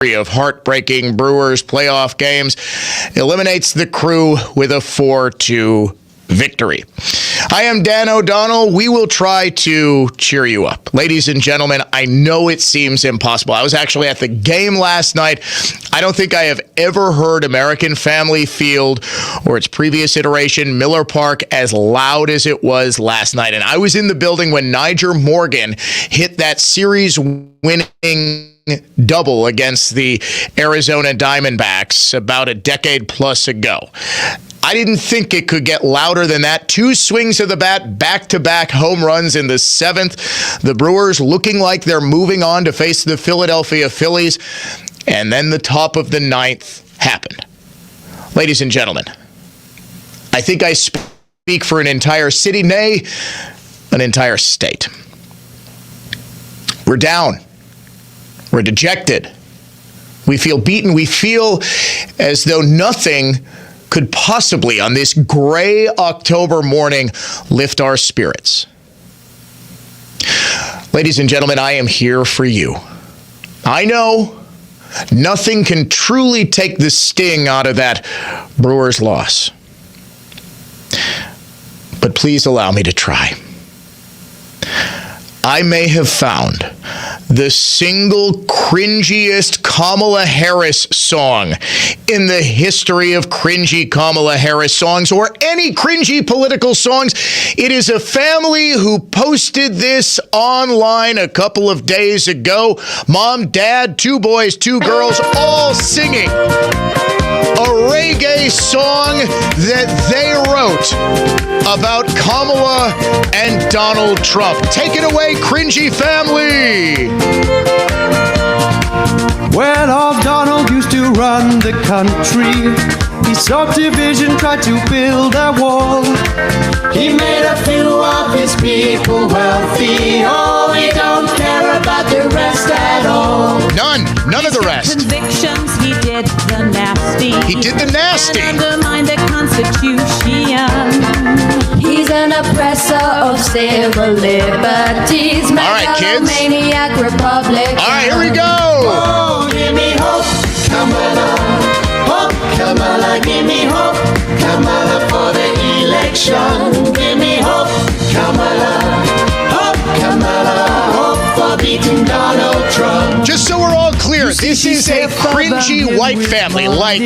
of heartbreaking Brewers playoff games, eliminates the Crew with a 4-2 victory. I am Dan O'Donnell. We will try to cheer you up. Ladies and gentlemen, I know it seems impossible. I was actually at the game last night. I don't think I have ever heard American Family Field or its previous iteration, Miller Park, as loud as it was last night. And I was in the building when Nyjer Morgan hit that series-winning double against the Arizona Diamondbacks about a decade plus ago. I didn't think it could get louder than that. 2 swings of the bat, back-to-back home runs in the 7th. The Brewers looking like they're moving on to face the Philadelphia Phillies. And then the top of the 9th happened. Ladies and gentlemen, I think I speak for an entire city, nay, an entire state. We're down. We're dejected. We feel beaten. We feel as though nothing could possibly, on this gray October morning, lift our spirits. Ladies and gentlemen, I am here for you. I know nothing can truly take the sting out of that Brewers loss. But please allow me to try. I may have found the single cringiest Kamala Harris song in the history of cringy Kamala Harris songs or any cringy political songs. It is a family who posted this online a couple of days ago. Mom, dad, 2 boys, 2 girls, all singing a reggae song that they wrote about Kamala and Donald Trump. Take it away, cringy family. Well, old Donald used to run the country. He sought division, tried to build a wall. He made a few of his people wealthy. Oh, he don't care about the rest at all. None of the rest. Convictions, he did the nasty. He did the nasty. And undermined the Constitution. He's an oppressor of civil liberties. All right, kids. Megalomaniac Republican. All right, here we go. Oh, give me hope, Kamala. Hope, Kamala, give me hope, Kamala, for the election. Give me hope, Kamala. Hope, Kamala, hope for beating Donald Trump. Just so we're all clear, this is a cringy white family, like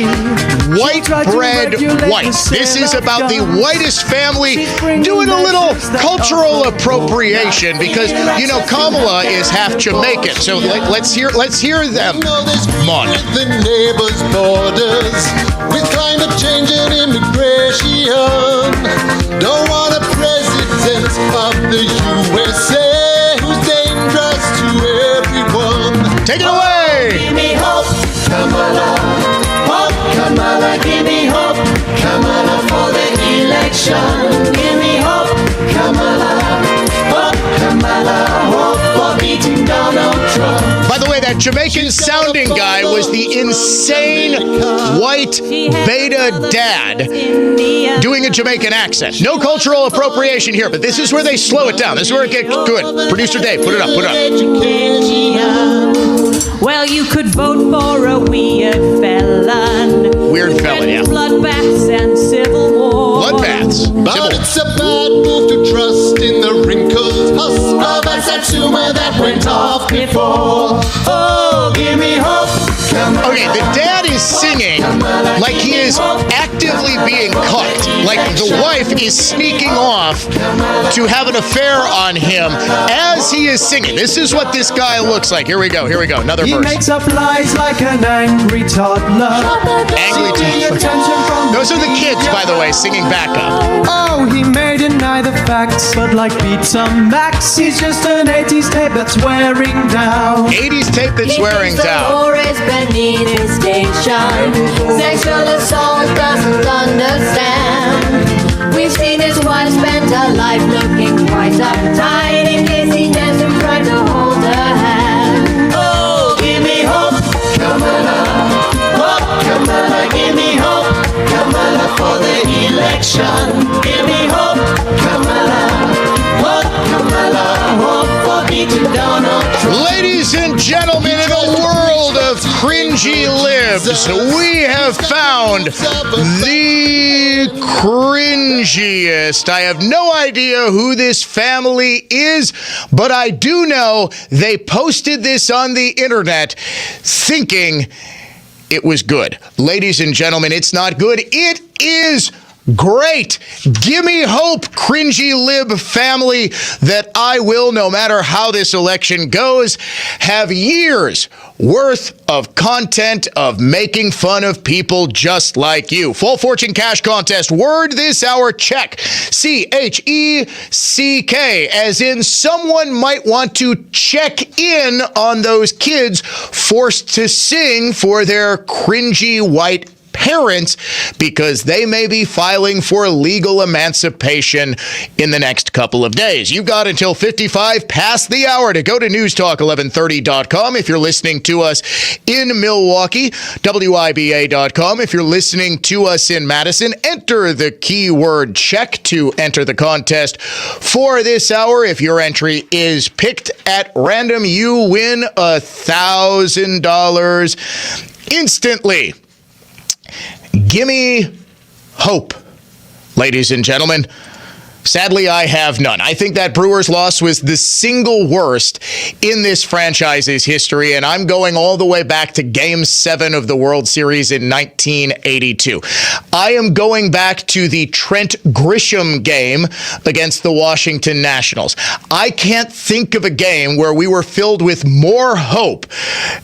white bread whites. This is about the whitest family doing a little cultural appropriation because, you know, Kamala is half Jamaican. So let's hear them. Come on. The neighbors' borders with climate change and immigration. Don't want a president of the USA who's dangerous to everyone. Take it away. Give me hope, Kamala. Hope, Kamala, give me hope, Kamala, for the election. Give me hope, Kamala. Hope, Kamala, hope for beating Donald Trump. By the way, that Jamaican-sounding guy was the insane white beta dad doing a Jamaican accent. No cultural appropriation here, but this is where they slow it down. This is where it gets good. Producer Dave, put it up, put it up. Well, you could vote for a weird felon. Weird felon, yeah. Bloodbaths and civil war. Bloodbaths. But it's a bad move to trust in the wrinkled husk of a Satsuma that went off before. Oh, give me hope, Kamala. Okay, the dad is singing like he is actively being cucked. Like the wife is sneaking off to have an affair on him as he is singing. This is what this guy looks like. Here we go, another He verse. makes up lies like an angry toddler. Angry Seeking toddler. attention from Those are the kids, by the way, singing backup. Oh, he may deny the facts, but like Pizza Max, he's just an 80s tape that's wearing down. 80s tape that's wearing He thinks the down. war is beneath his station. Sexual assault doesn't understand. We've seen his wife spend her life looking quite uptight in case he doesn't try to hold her hand. Oh, give me hope, Kamala. Hope, Kamala, give me hope, Kamala, for the election. Give me hope, Kamala. Hope, Kamala, hope for beating Donald Trump. Ladies and gentlemen, in a world of cringy libs, we have found the cringiest. I have no idea who this family is, but I do know they posted this on the internet thinking it was good. Ladies and gentlemen, it's not good. It is great. Gimme hope, cringy lib family, that I will, no matter how this election goes, have years worth of content of making fun of people just like you. Full Fortune Cash Contest. Word this hour, check. CHECK, as in someone might want to check in on those kids forced to sing for their cringy white parents because they may be filing for legal emancipation in the next couple of days. You've got until 55 past the hour to go to newstalk1130.com if you're listening to us in Milwaukee, WIBA.com if you're listening to us in Madison. Enter the keyword check to enter the contest for this hour. If your entry is picked at random, you win $1,000 instantly. Gimme hope, ladies and gentlemen. Sadly, I have none. I think that Brewers loss was the single worst in this franchise's history, and I'm going all the way back to Game 7 of the World Series in 1982. I am going back to the Trent Grisham game against the Washington Nationals. I can't think of a game where we were filled with more hope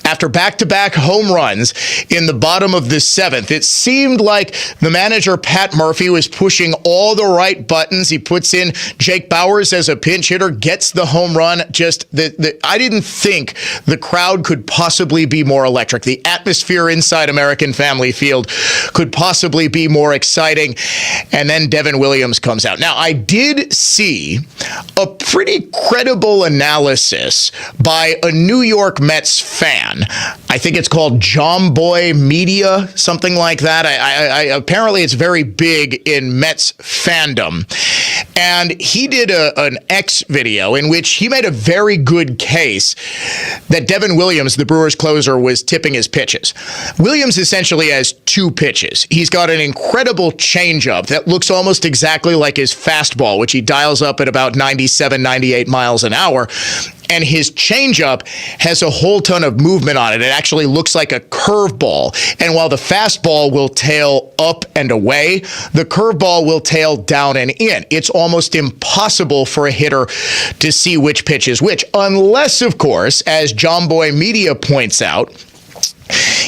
after back-to-back home runs in the bottom of the seventh. It seemed like the manager, Pat Murphy, was pushing all the right buttons. He puts in Jake Bauers as a pinch hitter, gets the home run. I didn't think the crowd could possibly be more electric. The atmosphere inside American Family Field could possibly be more exciting. And then Devin Williams comes out. Now, I did see a pretty credible analysis by a New York Mets fan. I think it's called Jomboy Media, something like that. Apparently, it's very big in Mets fandom. And he did an X video in which he made a very good case that Devin Williams, the Brewers closer, was tipping his pitches. Williams essentially has two pitches. He's got an incredible changeup that looks almost exactly like his fastball, which he dials up at about 97, 98 miles an hour. And his changeup has a whole ton of movement on it. It actually looks like a curveball. And while the fastball will tail up and away, the curveball will tail down and in. It's almost impossible for a hitter to see which pitch is which, unless, of course, as Jomboy Media points out,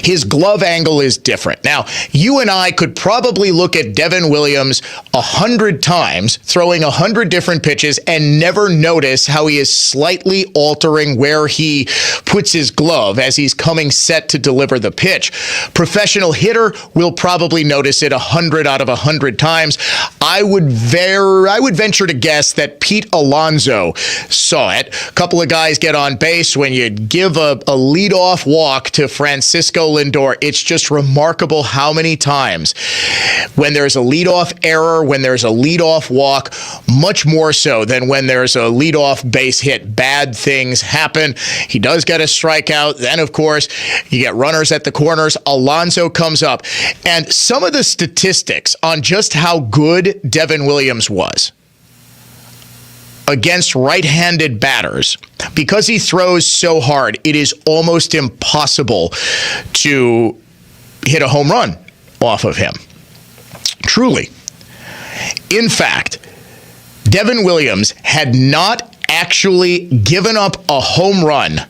his glove angle is different. Now, you and I could probably look at Devin Williams 100 times, throwing 100 different pitches, and never notice how he is slightly altering where he puts his glove as he's coming set to deliver the pitch. Professional hitter will probably notice it 100 out of 100 times. I would venture to guess that Pete Alonso saw it. A couple of guys get on base when you give a leadoff walk to Francisco Lindor. It's just remarkable how many times when there's a leadoff error, when there's a leadoff walk, much more so than when there's a leadoff base hit, bad things happen. He does get a strikeout. Then, of course, you get runners at the corners. Alonso comes up. And some of the statistics on just how good Devin Williams was against right-handed batters, because he throws so hard, it is almost impossible to hit a home run off of him. Truly. In fact, Devin Williams had not actually given up a home run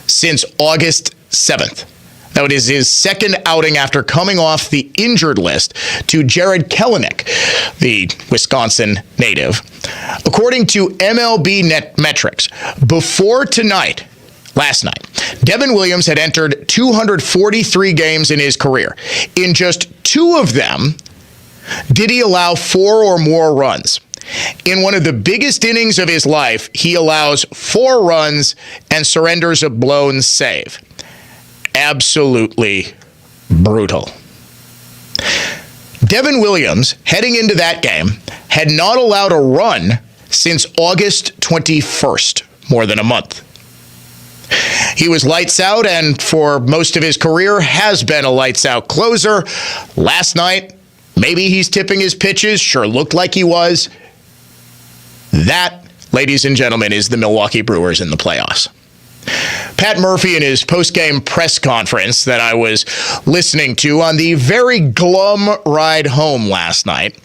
since August 7th. That is his second outing after coming off the injured list to Jared Kelenic, the Wisconsin native. According to MLB Net Metrics, before tonight, last night, Devin Williams had entered 243 games in his career. In just 2 of them did he allow 4 or more runs. In one of the biggest innings of his life, he allows 4 runs and surrenders a blown save. Absolutely brutal. Devin Williams, heading into that game, had not allowed a run since August 21st, more than a month. He was lights out, and for most of his career has been a lights out closer. Last night, maybe he's tipping his pitches. Sure looked like he was. That, ladies and gentlemen, is the Milwaukee Brewers in the playoffs. Pat Murphy in his post-game press conference that I was listening to on the very glum ride home last night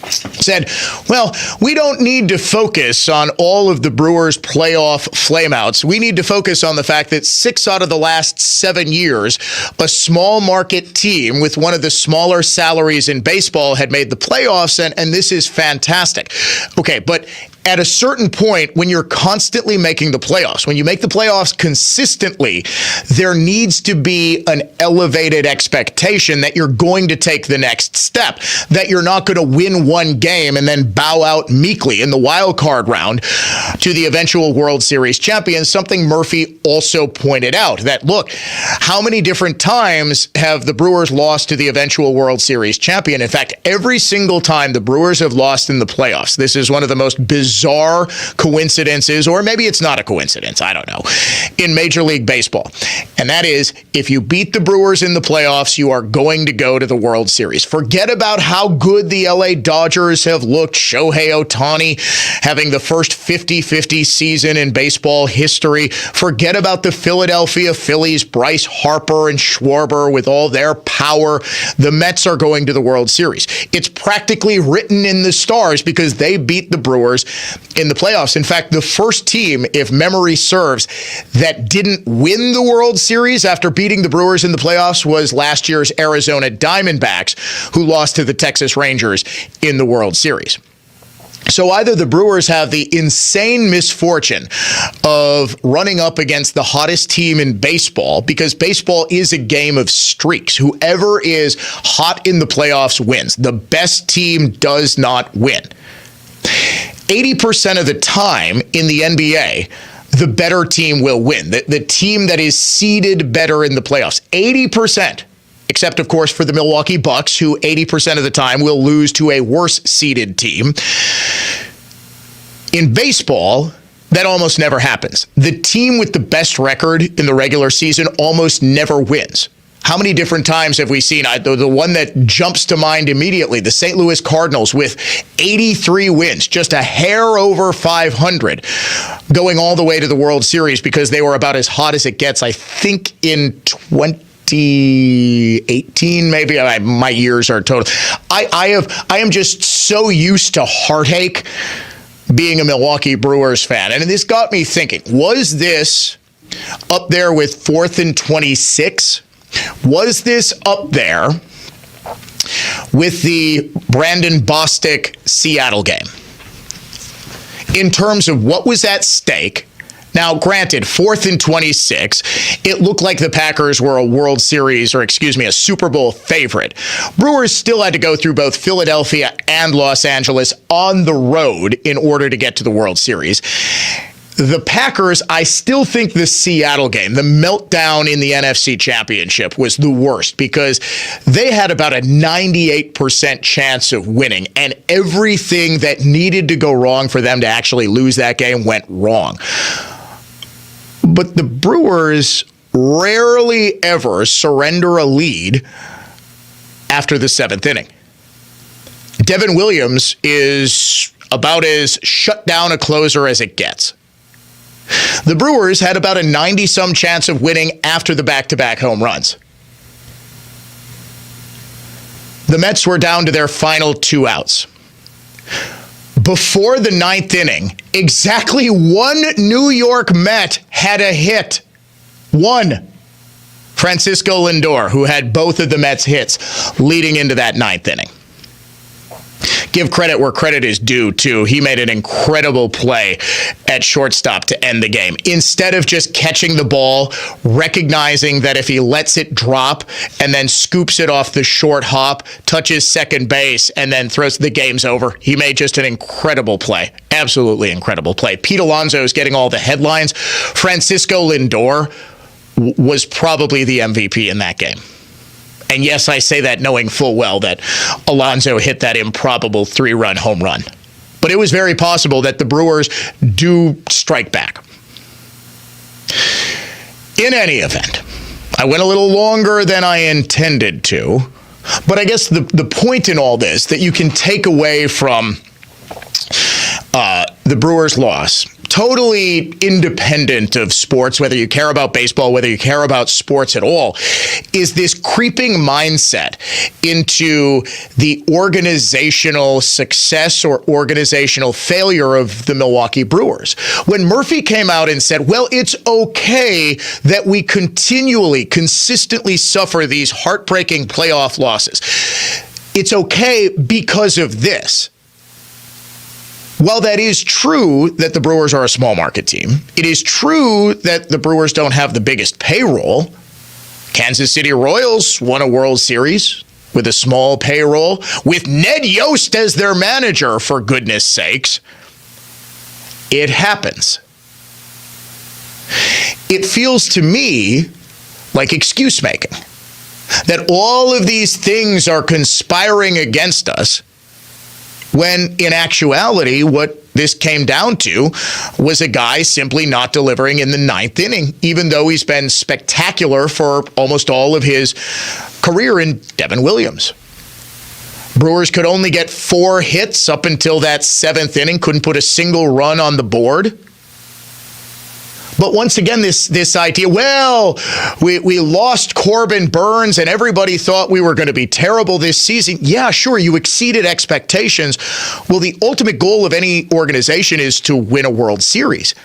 said, well, we don't need to focus on all of the Brewers' playoff flameouts. We need to focus on the fact that 6 out of the last 7 years, a small market team with one of the smaller salaries in baseball had made the playoffs, and this is fantastic. Okay, but at a certain point, when you're constantly making the playoffs, when you make the playoffs consistently, there needs to be an elevated expectation that you're going to take the next step, that you're not going to win one game and then bow out meekly in the wild card round to the eventual World Series champions, something Murphy also pointed out, that, look, how many different times have the Brewers lost to the eventual World Series champion? In fact, every single time the Brewers have lost in the playoffs, this is one of the most bizarre coincidences, or maybe it's not a coincidence, I don't know, in Major League Baseball. And that is, if you beat the Brewers in the playoffs, you are going to go to the World Series. Forget about how good the LA Dodgers have looked. Shohei Ohtani having the first 50-50 season in baseball history. Forget about the Philadelphia Phillies, Bryce Harper and Schwarber with all their power. The Mets are going to the World Series. It's practically written in the stars because they beat the Brewers in the playoffs. In fact, the first team, if memory serves, that didn't win the World Series after beating the Brewers in the playoffs was last year's Arizona Diamondbacks, who lost to the Texas Rangers in the World Series. So either the Brewers have the insane misfortune of running up against the hottest team in baseball, because baseball is a game of streaks. Whoever is hot in the playoffs wins. The best team does not win. 80% of the time in the NBA, the better team will win. The team that is seeded better in the playoffs. 80%. Except, of course, for the Milwaukee Bucks, who 80% of the time will lose to a worse seeded team. In baseball, that almost never happens. The team with the best record in the regular season almost never wins. How many different times have we seen the one that jumps to mind immediately, the St. Louis Cardinals with 83 wins, just a hair over 500, going all the way to the World Series because they were about as hot as it gets, I think, in 2018, maybe. My years are total. I am just so used to heartache being a Milwaukee Brewers fan. And this got me thinking, was this up there with 4th and 26? Was this up there with the Brandon Bostic Seattle game? In terms of what was at stake? Now, granted, 4th and 26, it looked like the Packers were a World Series, a Super Bowl favorite. Brewers still had to go through both Philadelphia and Los Angeles on the road in order to get to the World Series. The Packers, I still think the Seattle game, the meltdown in the NFC Championship, was the worst because they had about a 98% chance of winning, and everything that needed to go wrong for them to actually lose that game went wrong. But the Brewers rarely ever surrender a lead after the 7th inning. Devin Williams is about as shut down a closer as it gets. The Brewers had about a 90-some chance of winning after the back-to-back home runs. The Mets were down to their final 2 outs. Before the 9th inning, exactly one New York Met had a hit. One. Francisco Lindor, who had both of the Mets' hits leading into that 9th inning. Give credit where credit is due, too. He made an incredible play at shortstop to end the game. Instead of just catching the ball, recognizing that if he lets it drop and then scoops it off the short hop, touches second base, and then throws, the game's over. He made just an incredible play. Absolutely incredible play. Pete Alonso is getting all the headlines. Francisco Lindor was probably the MVP in that game. And yes, I say that knowing full well that Alonso hit that improbable 3-run home run. But it was very possible that the Brewers do strike back. In any event, I went a little longer than I intended to, but I guess the point in all this that you can take away from the Brewers' loss, totally independent of sports, whether you care about baseball, whether you care about sports at all, is this creeping mindset into the organizational success or organizational failure of the Milwaukee Brewers. When Murphy came out and said, well, it's okay that we consistently suffer these heartbreaking playoff losses. It's okay because of this. While that is true that the Brewers are a small market team, it is true that the Brewers don't have the biggest payroll. Kansas City Royals won a World Series with a small payroll, with Ned Yost as their manager, for goodness sakes. It happens. It feels to me like excuse making, that all of these things are conspiring against us, when in actuality, what this came down to was a guy simply not delivering in the ninth inning, even though he's been spectacular for almost all of his career in Devin Williams. Brewers could only get 4 hits up until that 7th inning, couldn't put a single run on the board. But once again, this idea, well, we lost Corbin Burns and everybody thought we were going to be terrible this season. Yeah, sure, you exceeded expectations. Well, the ultimate goal of any organization is to win a World Series.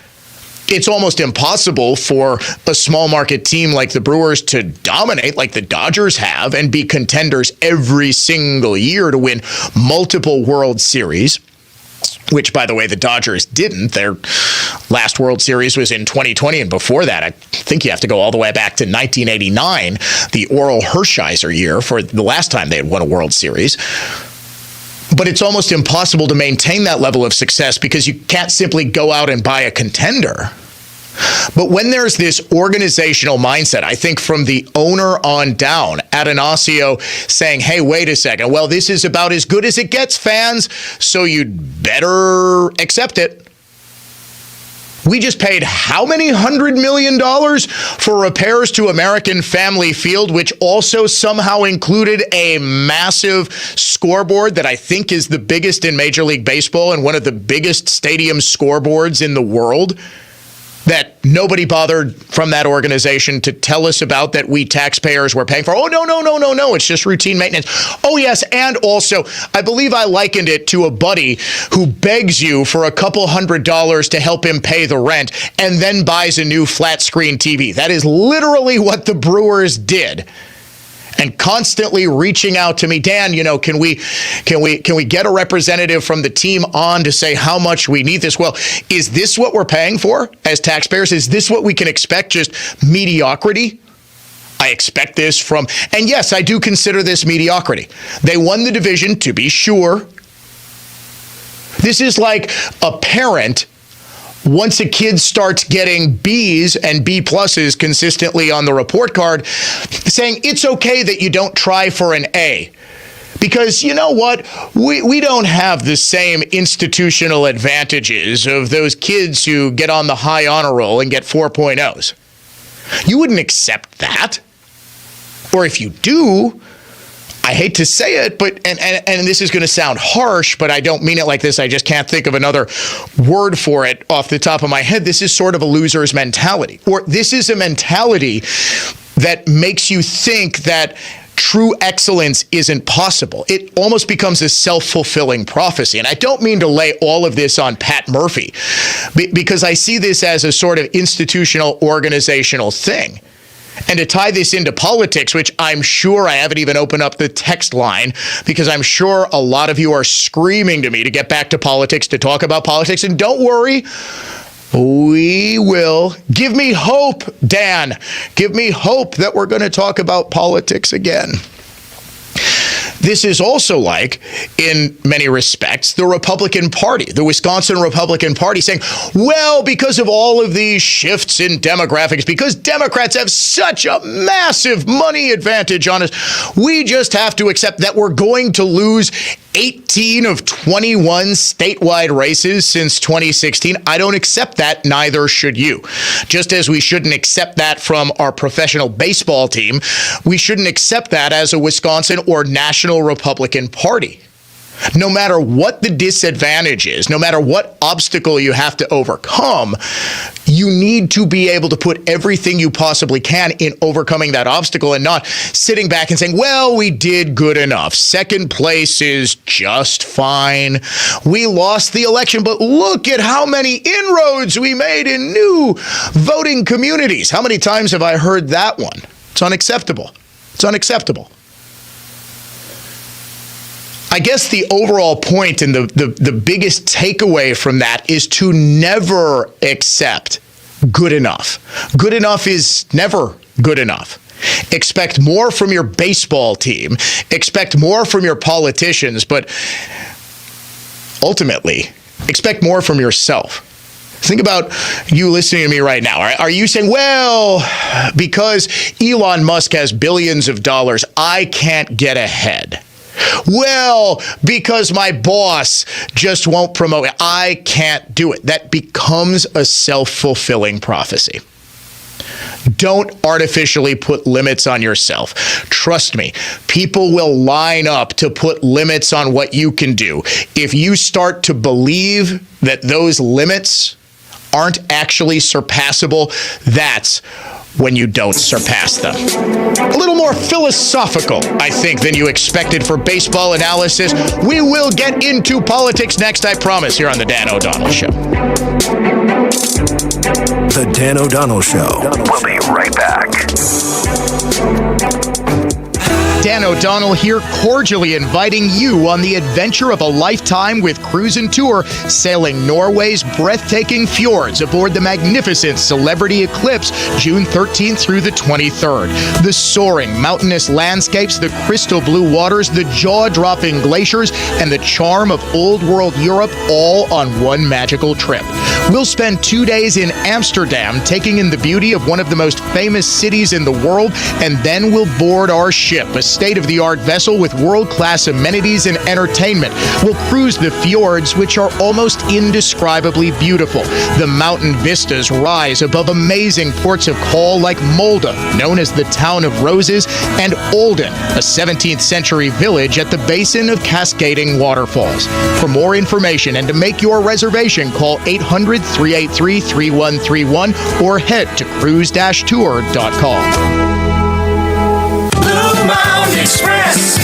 It's almost impossible for a small market team like the Brewers to dominate like the Dodgers have and be contenders every single year to win multiple World Series, which, by the way, the Dodgers didn't. Their last World Series was in 2020, and before that, I think you have to go all the way back to 1989, the Oral Hershiser year, for the last time they had won a World Series. But it's almost impossible to maintain that level of success because you can't simply go out and buy a contender. But when there's this organizational mindset, I think from the owner on down, Atanasio saying, hey, wait a second, well, this is about as good as it gets, fans, so you'd better accept it. We just paid how many $100 million for repairs to American Family Field, which also somehow included a massive scoreboard that I think is the biggest in Major League Baseball and one of the biggest stadium scoreboards in the world, that nobody bothered from that organization to tell us about, that we taxpayers were paying for. Oh, no. It's just routine maintenance. Oh, yes. And also, I believe I likened it to a buddy who begs you for a couple $100 to help him pay the rent and then buys a new flat screen TV. That is literally what the Brewers did. And constantly reaching out to me, Dan, can we get a representative from the team on to say how much we need this? Well, is this what we're paying for as taxpayers? Is this what we can expect? Just mediocrity? I expect this from, and yes, I do consider this mediocrity. They won the division, to be sure. This is like a parent, once a kid starts getting B's and B pluses consistently on the report card, saying it's okay that you don't try for an A. Because you know what? We don't have the same institutional advantages of those kids who get on the high honor roll and get 4.0s. You wouldn't accept that. Or if you do, I hate to say it, but and this is going to sound harsh, but I don't mean it like this. I just can't think of another word for it off the top of my head. This is sort of a loser's mentality, or this is a mentality that makes you think that true excellence isn't possible. It almost becomes a self-fulfilling prophecy. And I don't mean to lay all of this on Pat Murphy, because I see this as a sort of institutional, organizational thing. And to tie this into politics, which I'm sure I haven't even opened up the text line, because I'm sure a lot of you are screaming to me to get back to politics, to talk about politics. And don't worry, we will. Give me hope, Dan. Give me hope that we're going to talk about politics again. This is also like, in many respects, the Republican Party, the Wisconsin Republican Party saying, well, because of all of these shifts in demographics, because Democrats have such a massive money advantage on us, we just have to accept that we're going to lose 18 of 21 statewide races since 2016. I don't accept that. Neither should you. Just as we shouldn't accept that from our professional baseball team, we shouldn't accept that as a Wisconsin or National Republican Party. No matter what the disadvantage is, no matter what obstacle you have to overcome, you need to be able to put everything you possibly can in overcoming that obstacle and not sitting back and saying, well, we did good enough. Second place is just fine. We lost the election, but look at how many inroads we made in new voting communities. How many times have I heard that one? It's unacceptable. It's unacceptable. I guess the overall point and the biggest takeaway from that is to never accept good enough. Good enough is never good enough. Expect more from your baseball team. Expect more from your politicians, but ultimately, expect more from yourself. Think about you listening to me right now. Are you saying, well, because Elon Musk has billions of dollars, I can't get ahead? Well, because my boss just won't promote it, I can't do it. That becomes a self-fulfilling prophecy. Don't artificially put limits on yourself. Trust me, people will line up to put limits on what you can do. If you start to believe that those limits aren't actually surpassable, that's when you don't surpass them. A little more philosophical, I think, than you expected for baseball analysis. We will get into politics next, I promise, here on The Dan O'Donnell Show. The Dan O'Donnell Show. We'll be right back. Dan O'Donnell here, cordially inviting you on the adventure of a lifetime with Cruise and Tour, sailing Norway's breathtaking fjords aboard the magnificent Celebrity Eclipse, June 13th through the 23rd. The soaring mountainous landscapes, the crystal blue waters, the jaw-dropping glaciers, and the charm of old world Europe, all on one magical trip. We'll spend 2 days in Amsterdam, taking in the beauty of one of the most famous cities in the world, and then we'll board our ship, a state-of-the-art vessel with world-class amenities and entertainment. We'll cruise the fjords, which are almost indescribably beautiful. The mountain vistas rise above amazing ports of call like Molde, known as the Town of Roses, and Olden, a 17th century village at the basin of cascading waterfalls. For more information and to make your reservation, call 800-383-3131 or head to cruise-tour.com. Blue Mountain Express.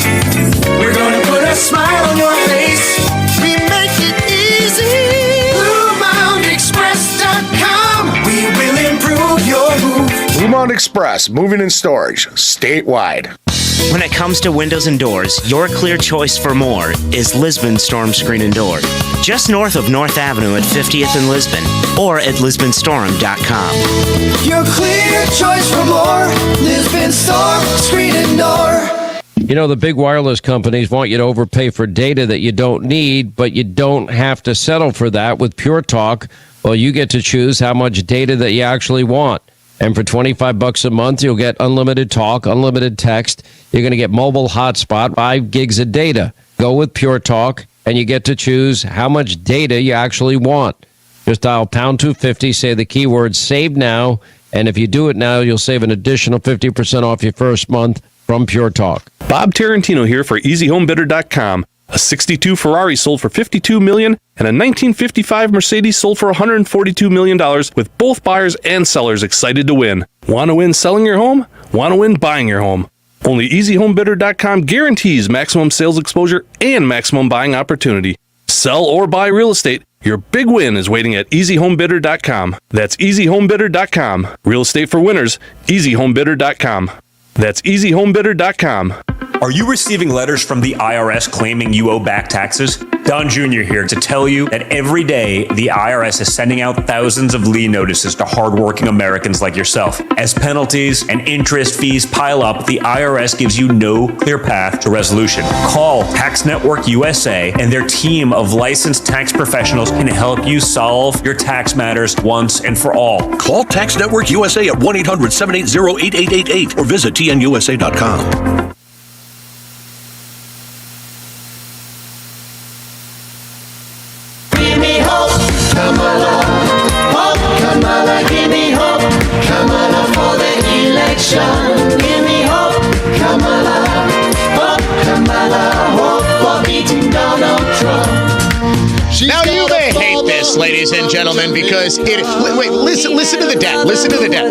We're gonna put a smile on your face. We make it easy. BlueMountainExpress.com. We will improve your move. Blue Mountain Express, moving and storage, statewide. When it comes to windows and doors, your clear choice for more is Lisbon Storm Screen and Door. Just north of North Avenue at 50th and Lisbon, or at lisbonstorm.com. Your clear choice for more. Lisbon Storm Screen and Door. You know, the big wireless companies want you to overpay for data that you don't need, but you don't have to settle for that with Pure Talk. Well, you get to choose how much data that you actually want. And for $25 a month, you'll get unlimited talk, unlimited text. You're going to get mobile hotspot, 5 gigs of data. Go with Pure Talk, and you get to choose how much data you actually want. Just dial pound 250, say the keyword save now, and if you do it now, you'll save an additional 50% off your first month from Pure Talk. Bob Tarantino here for EasyHomeBidder.com. A 62 Ferrari sold for $52 million and a 1955 Mercedes sold for $142 million, with both buyers and sellers excited to win. Want to win selling your home? Want to win buying your home? Only EasyHomeBidder.com guarantees maximum sales exposure and maximum buying opportunity. Sell or buy real estate, your big win is waiting at EasyHomeBidder.com. That's EasyHomeBidder.com. Real estate for winners, EasyHomeBidder.com. That's EasyHomeBidder.com. Are you receiving letters from the IRS claiming you owe back taxes? Don Jr. here to tell you that every day the IRS is sending out thousands of lien notices to hardworking Americans like yourself. As penalties and interest fees pile up, the IRS gives you no clear path to resolution. Call Tax Network USA, and their team of licensed tax professionals can help you solve your tax matters once and for all. Call Tax Network USA at 1-800-780-8888 or visit tnusa.com. Now you may hate this, ladies and gentlemen, because wait, listen to the dad. Listen to the dad.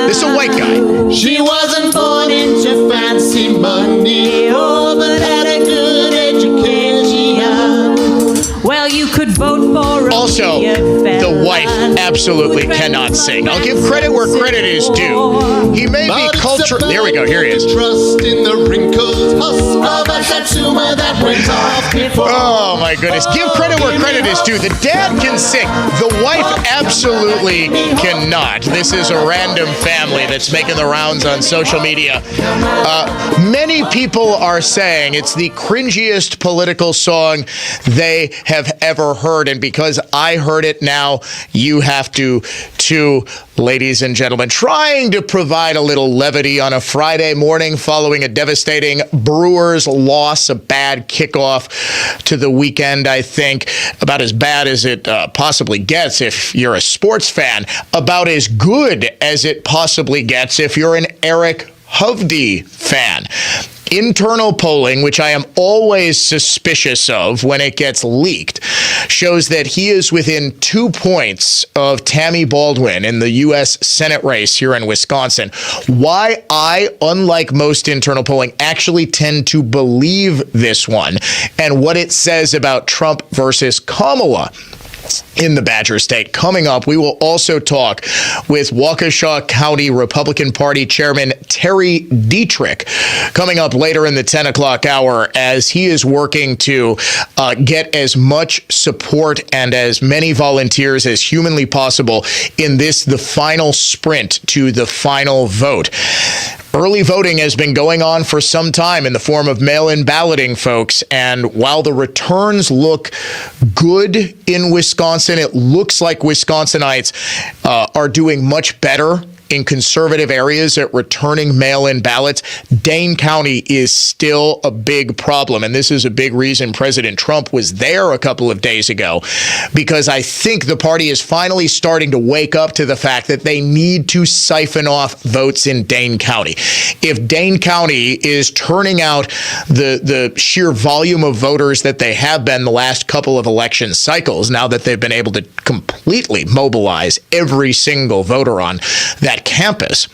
This is a white guy. She wasn't born into fancy money, but had a good education. Well, you could vote for Also, the wife absolutely cannot sing. I'll give credit where credit is due. He may be cultural. There we go. Here he is. Trust in the wrinkled husk of a Satsuma that went off before. Oh my goodness. Give credit where credit is due. The dad can sing. The wife absolutely cannot. This is a random family that's making the rounds on social media. Many people are saying it's the cringiest political song they have ever heard. And because I heard it now, you have to too, ladies and gentlemen. Trying to provide a little levity on a Friday morning following a devastating Brewers loss, a bad kickoff to the weekend, I think. About as bad as it possibly gets if you're a sports fan. About as good as it possibly gets if you're an Eric Hovde fan. Internal polling, which I am always suspicious of when it gets leaked, shows that he is within 2 points of Tammy Baldwin in the U.S. Senate race here in Wisconsin. Why I, unlike most internal polling, actually tend to believe this one and what it says about Trump versus Kamala in the Badger State. Coming up, we will also talk with Waukesha County Republican Party Chairman Terry Dietrich coming up later in the 10 o'clock hour as he is working to get as much support and as many volunteers as humanly possible in this, the final sprint to the final vote. Early voting has been going on for some time in the form of mail-in balloting, folks. And while the returns look good in Wisconsin, it looks like Wisconsinites are doing much better in conservative areas at returning mail-in ballots. Dane County is still a big problem. And this is a big reason President Trump was there a couple of days ago, because I think the party is finally starting to wake up to the fact that they need to siphon off votes in Dane County. If Dane County is turning out the sheer volume of voters that they have been the last couple of election cycles, now that they've been able to completely mobilize every single voter on that campus,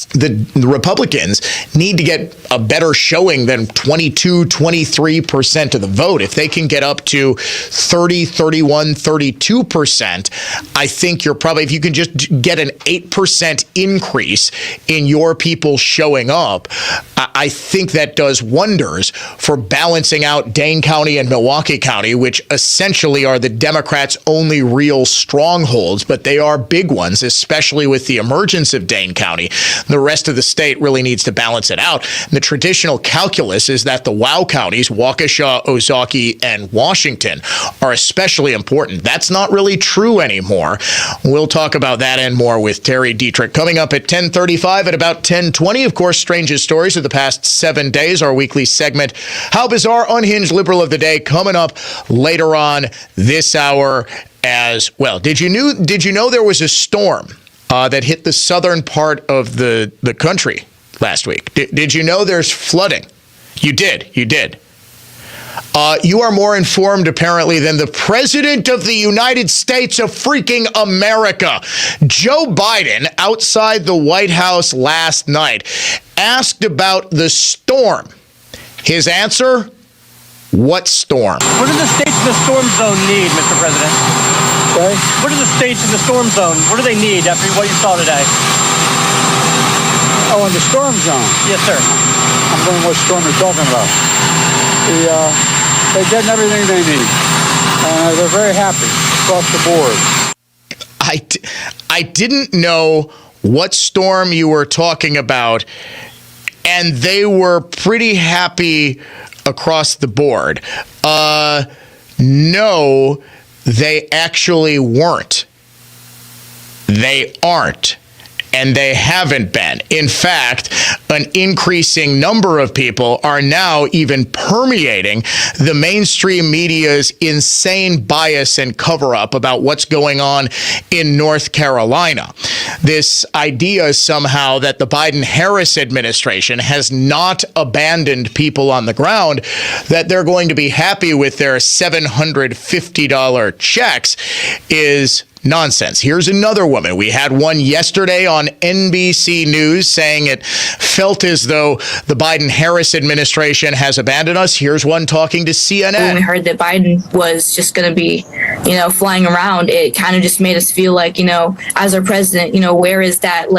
the Republicans need to get a better showing than 22, 23% of the vote. If they can get up to 30, 31, 32%, I think you're probably, if you can just get an 8% increase in your people showing up, I think that does wonders for balancing out Dane County and Milwaukee County, which essentially are the Democrats' only real strongholds, but they are big ones, especially with the emergence of Dane County. The rest of the state really needs to balance it out. And the traditional calculus is that the WOW counties, Waukesha, Ozaukee, and Washington, are especially important. That's not really true anymore. We'll talk about that and more with Terry Dietrich. Coming up at 10:35, at about 10:20, of course, Strangest Stories of the past 7 days, our weekly segment, How Bizarre, Unhinged Liberal of the Day, coming up later on this hour as well. Did you know there was a storm that hit the southern part of the country last week? Did you know there's flooding? You did. You are more informed, apparently, than the President of the United States of freaking America. Joe Biden, outside the White House last night, asked about the storm. His answer? What storm? What do the states in the storm zone need, Mr. President? Okay. What do the states in the storm zone, what do they need after what you saw today? Oh, in the storm zone? Yes, sir. I'm wondering what storm you're talking about. They're getting everything they need. They're very happy across the board. I didn't know what storm you were talking about, and they were pretty happy across the board. No, they actually weren't. They aren't. And they haven't been. In fact, an increasing number of people are now even permeating the mainstream media's insane bias and cover-up about what's going on in North Carolina. This idea somehow that the Biden-Harris administration has not abandoned people on the ground, that they're going to be happy with their $750 checks is nonsense. Here's another woman. We had one yesterday on NBC News saying it felt as though the Biden-Harris administration has abandoned us. Here's one talking to CNN. When we heard that Biden was just going to be, flying around, it kind of just made us feel like, as our president, where is that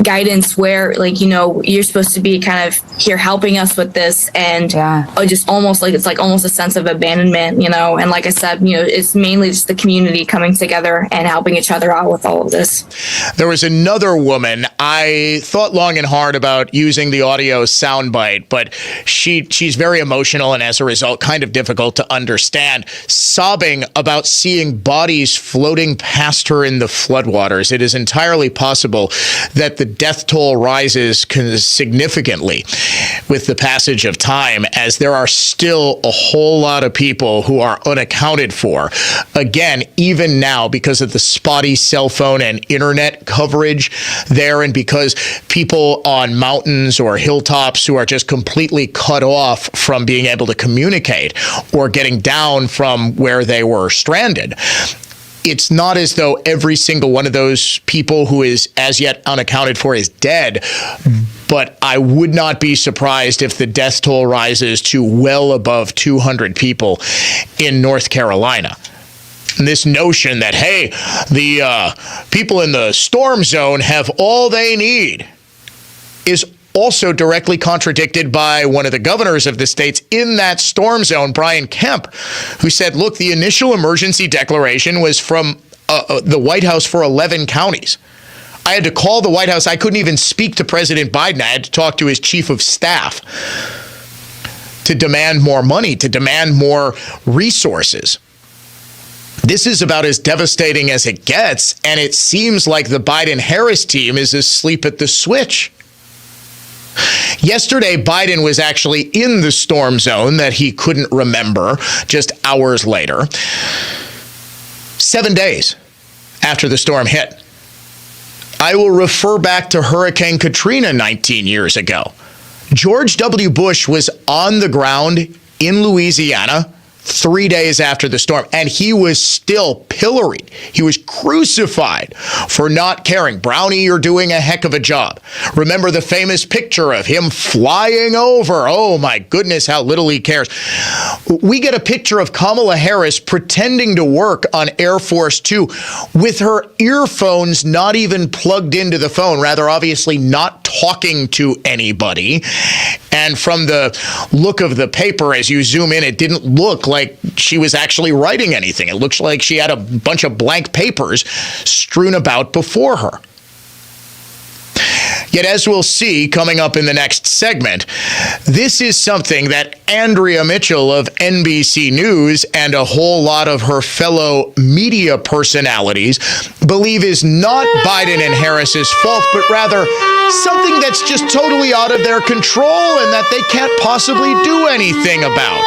guidance where you're supposed to be kind of here helping us with this, and just almost it's almost a sense of abandonment, and like I said, it's mainly just the community coming together and helping each other out with all of this. There was another woman. I thought long and hard about using the audio soundbite, but she's very emotional and as a result kind of difficult to understand, sobbing about seeing bodies floating past her in the floodwaters. It is entirely possible that the death toll rises significantly with the passage of time, as there are still a whole lot of people who are unaccounted for. Again, even now, because of the spotty cell phone and internet coverage there, and because people on mountains or hilltops who are just completely cut off from being able to communicate or getting down from where they were stranded. It's not as though every single one of those people who is as yet unaccounted for is dead, but I would not be surprised if the death toll rises to well above 200 people in North Carolina. And this notion that, hey, the people in the storm zone have all they need is also directly contradicted by one of the governors of the states in that storm zone, Brian Kemp, who said, look, the initial emergency declaration was from the White House for 11 counties. I had to call the White House. I couldn't even speak to President Biden. I had to talk to his chief of staff to demand more money, to demand more resources. This is about as devastating as it gets, and it seems like the Biden-Harris team is asleep at the switch. Yesterday, Biden was actually in the storm zone that he couldn't remember just hours later, 7 days after the storm hit. I will refer back to Hurricane Katrina 19 years ago. George W. Bush was on the ground in Louisiana 3 days after the storm, and he was still pilloried. He was crucified for not caring. Brownie, you're doing a heck of a job. Remember the famous picture of him flying over. Oh my goodness, how little he cares. We get a picture of Kamala Harris pretending to work on Air Force Two with her earphones not even plugged into the phone, rather obviously not talking to anybody. And from the look of the paper, as you zoom in, it didn't look like she was actually writing anything. It looks like she had a bunch of blank papers strewn about before her. Yet, as we'll see coming up in the next segment, this is something that Andrea Mitchell of NBC News and a whole lot of her fellow media personalities believe is not Biden and Harris's fault, but rather something that's just totally out of their control and that they can't possibly do anything about.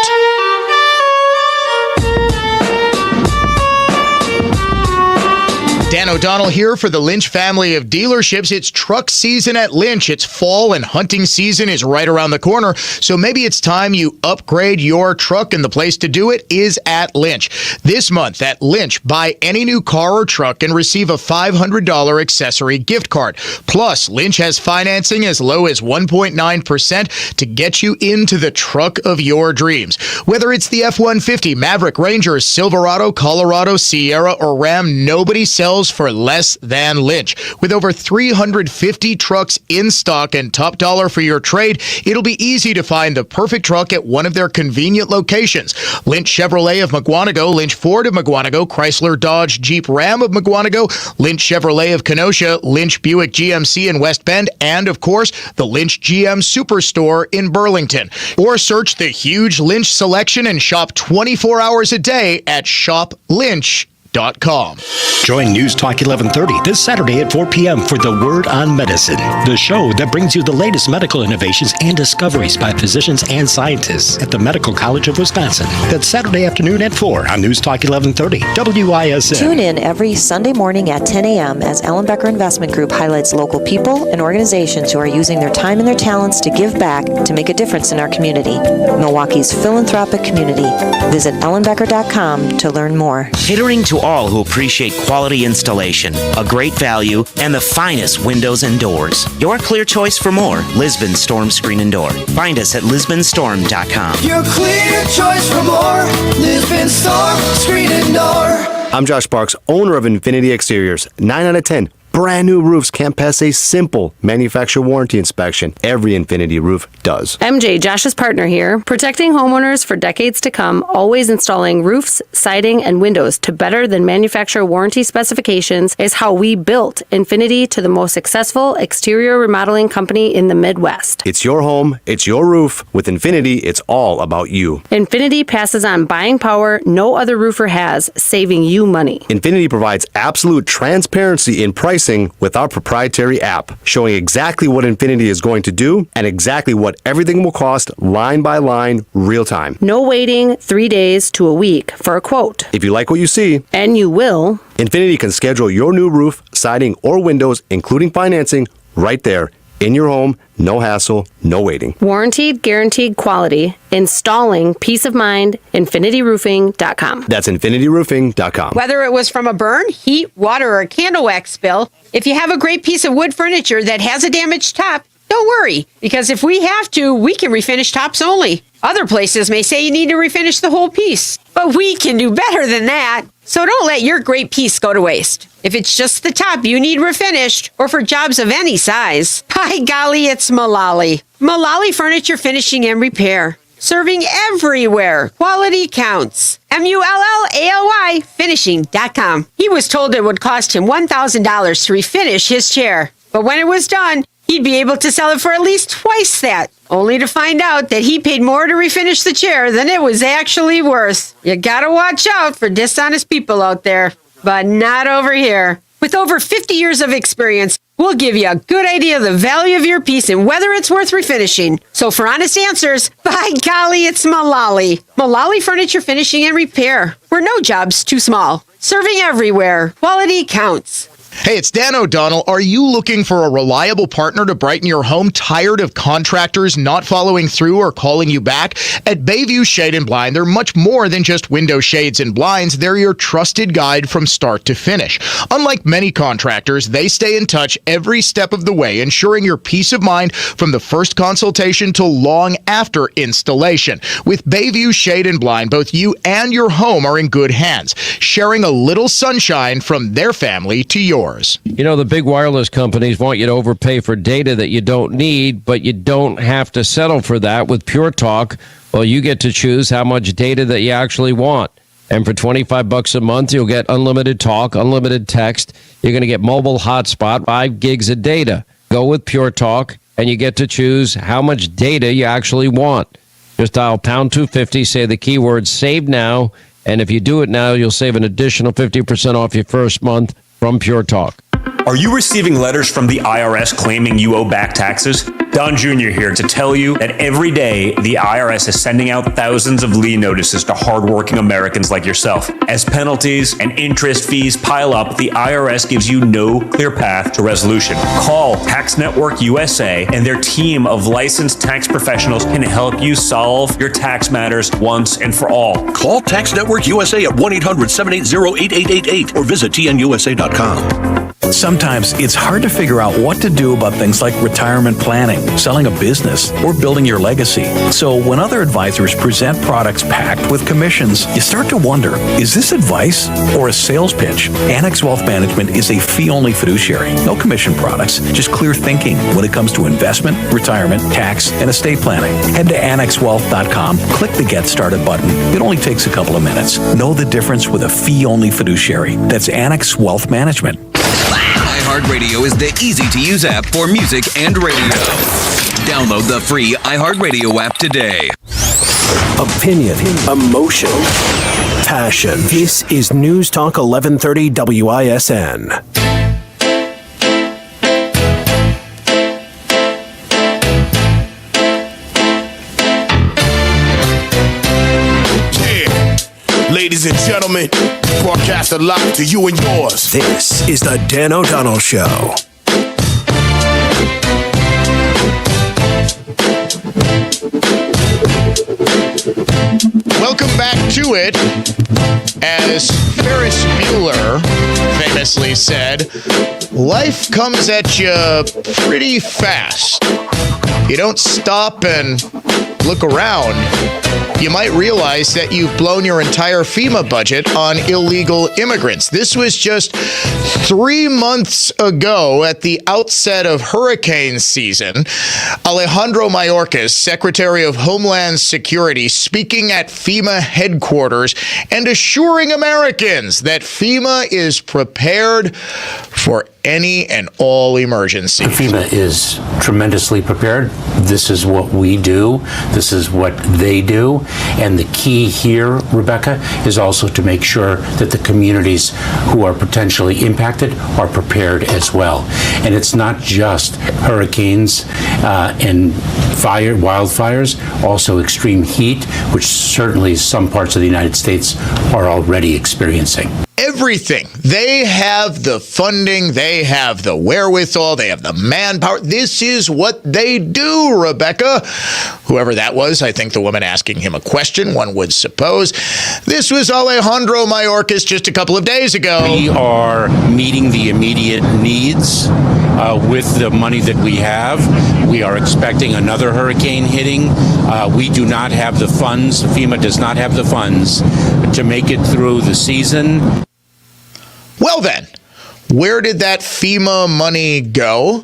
Dan O'Donnell here for the Lynch family of dealerships. It's truck season at Lynch. It's fall and hunting season is right around the corner. So maybe it's time you upgrade your truck, and the place to do it is at Lynch. This month at Lynch, buy any new car or truck and receive a $500 accessory gift card. Plus, Lynch has financing as low as 1.9% to get you into the truck of your dreams. Whether it's the F-150, Maverick, Ranger, Silverado, Colorado, Sierra, or Ram, nobody sells for less than Lynch. With over 350 trucks in stock and top dollar for your trade, it'll be easy to find the perfect truck at one of their convenient locations. Lynch Chevrolet of Mukwonago, Lynch Ford of Mukwonago, Chrysler Dodge Jeep Ram of Mukwonago, Lynch Chevrolet of Kenosha, Lynch Buick GMC in West Bend, and of course, the Lynch GM Superstore in Burlington. Or search the huge Lynch selection and shop 24 hours a day at shoplynch.com. ummmm.com. Join News Talk 1130 this Saturday at 4 p.m. for The Word on Medicine, the show that brings you the latest medical innovations and discoveries by physicians and scientists at the Medical College of Wisconsin. That's Saturday afternoon at 4 on News Talk 1130, WISN. Tune in every Sunday morning at 10 a.m. as Ellen Becker Investment Group highlights local people and organizations who are using their time and their talents to give back to make a difference in our community. Milwaukee's philanthropic community. Visit ellenbecker.com to learn more. Catering to all who appreciate quality installation, a great value, and the finest windows and doors. Your clear choice for more, Lisbon Storm Screen and Door. Find us at lisbonstorm.com. Your clear choice for more, Lisbon Storm Screen and Door. I'm Josh Sparks, owner of Infinity Exteriors. 9 out of 10. Brand new roofs can't pass a simple manufacturer warranty inspection. Every Infinity roof does. MJ, Josh's partner here, protecting homeowners for decades to come, always installing roofs, siding, and windows to better than manufacturer warranty specifications is how we built Infinity to the most successful exterior remodeling company in the Midwest. It's your home, it's your roof. With Infinity, it's all about you. Infinity passes on buying power no other roofer has, saving you money. Infinity provides absolute transparency in pricing with our proprietary app, showing exactly what Infinity is going to do and exactly what everything will cost line by line, real time. No waiting 3 days to a week for a quote. If you like what you see, and you will, Infinity can schedule your new roof, siding, or windows, including financing, right there in your home. No hassle, no waiting. Warranted, guaranteed quality. Installing peace of mind. InfinityRoofing.com. That's InfinityRoofing.com. Whether it was from a burn, heat, water, or a candle wax spill, if you have a great piece of wood furniture that has a damaged top, don't worry, because if we have to, we can refinish tops only. Other places may say you need to refinish the whole piece, but we can do better than that. So don't let your great piece go to waste. If it's just the top you need refinished, or for jobs of any size, by golly, it's Mullally. Mullally Furniture Finishing and Repair. Serving everywhere. Quality counts. MULLALY finishing.com. He was told it would cost him $1,000 to refinish his chair. But when it was done, he'd be able to sell it for at least twice that, only to find out that he paid more to refinish the chair than it was actually worth. You gotta watch out for dishonest people out there, but not over here. With over 50 years of experience, we'll give you a good idea of the value of your piece and whether it's worth refinishing. So for honest answers, by golly, it's Mullally. Mullally Furniture Finishing and Repair. We're no job's too small. Serving everywhere. Quality counts. Hey, it's Dan O'Donnell. Are you looking for a reliable partner to brighten your home? Tired of contractors not following through or calling you back? At Bayview Shade and Blind, they're much more than just window shades and blinds. They're your trusted guide from start to finish. Unlike many contractors, they stay in touch every step of the way, ensuring your peace of mind from the first consultation to long after installation. With Bayview Shade and Blind, both you and your home are in good hands, sharing a little sunshine from their family to yours. You know, the big wireless companies want you to overpay for data that you don't need, but you don't have to settle for that with Pure Talk. Well, you get to choose how much data that you actually want. And for $25 a month, you'll get unlimited talk, unlimited text. You're going to get mobile hotspot, 5 gigs of data. Go with Pure Talk, and you get to choose how much data you actually want. Just dial pound 250, say the keyword save now, and if you do it now, you'll save an additional 50% off your first month from Pure Talk. Are you receiving letters from the IRS claiming you owe back taxes? Don Jr. here to tell you that every day the IRS is sending out thousands of lien notices to hardworking Americans like yourself. As penalties and interest fees pile up, the IRS gives you no clear path to resolution. Call Tax Network USA, and their team of licensed tax professionals can help you solve your tax matters once and for all. Call Tax Network USA at 1-800-780-8888 or visit tnusa.com. Sometimes it's hard to figure out what to do about things like retirement planning, selling a business, or building your legacy. So when other advisors present products packed with commissions, you start to wonder, is this advice or a sales pitch? Annex Wealth Management is a fee-only fiduciary. No commission products, just clear thinking when it comes to investment, retirement, tax, and estate planning. Head to annexwealth.com, click the Get Started button. It only takes a couple of minutes. Know the difference with a fee-only fiduciary. That's Annex Wealth Management. iHeartRadio is the easy-to-use app for music and radio. Download the free iHeartRadio app today. Opinion, emotion, passion. This is News Talk 1130 WISN. Ladies and gentlemen, broadcast live to you and yours. This is the Dan O'Donnell Show. Welcome back to it. As Ferris Bueller famously said, life comes at you pretty fast. You don't stop and look around, you might realize that you've blown your entire FEMA budget on illegal immigrants. This was just 3 months ago at the outset of hurricane season. Alejandro Mayorkas, Secretary of Homeland Security, speaking at FEMA headquarters and assuring Americans that FEMA is prepared for any and all emergency. FEMA is tremendously prepared. This is what we do. This is what they do. And the key here, Rebecca, is also to make sure that the communities who are potentially impacted are prepared as well. And it's not just hurricanes and wildfires, also extreme heat, which certainly some parts of the United States are already experiencing. Everything. They have the funding, they have the wherewithal, they have the manpower. This is what they do, Rebecca. Whoever that was, I think the woman asking him a question, one would suppose. This was Alejandro Mayorkas just a couple of days ago. We are meeting the immediate needs with the money that we have. We are expecting another hurricane hitting. We do not have the funds. FEMA does not have the funds to make it through the season. Well then, where did that FEMA money go?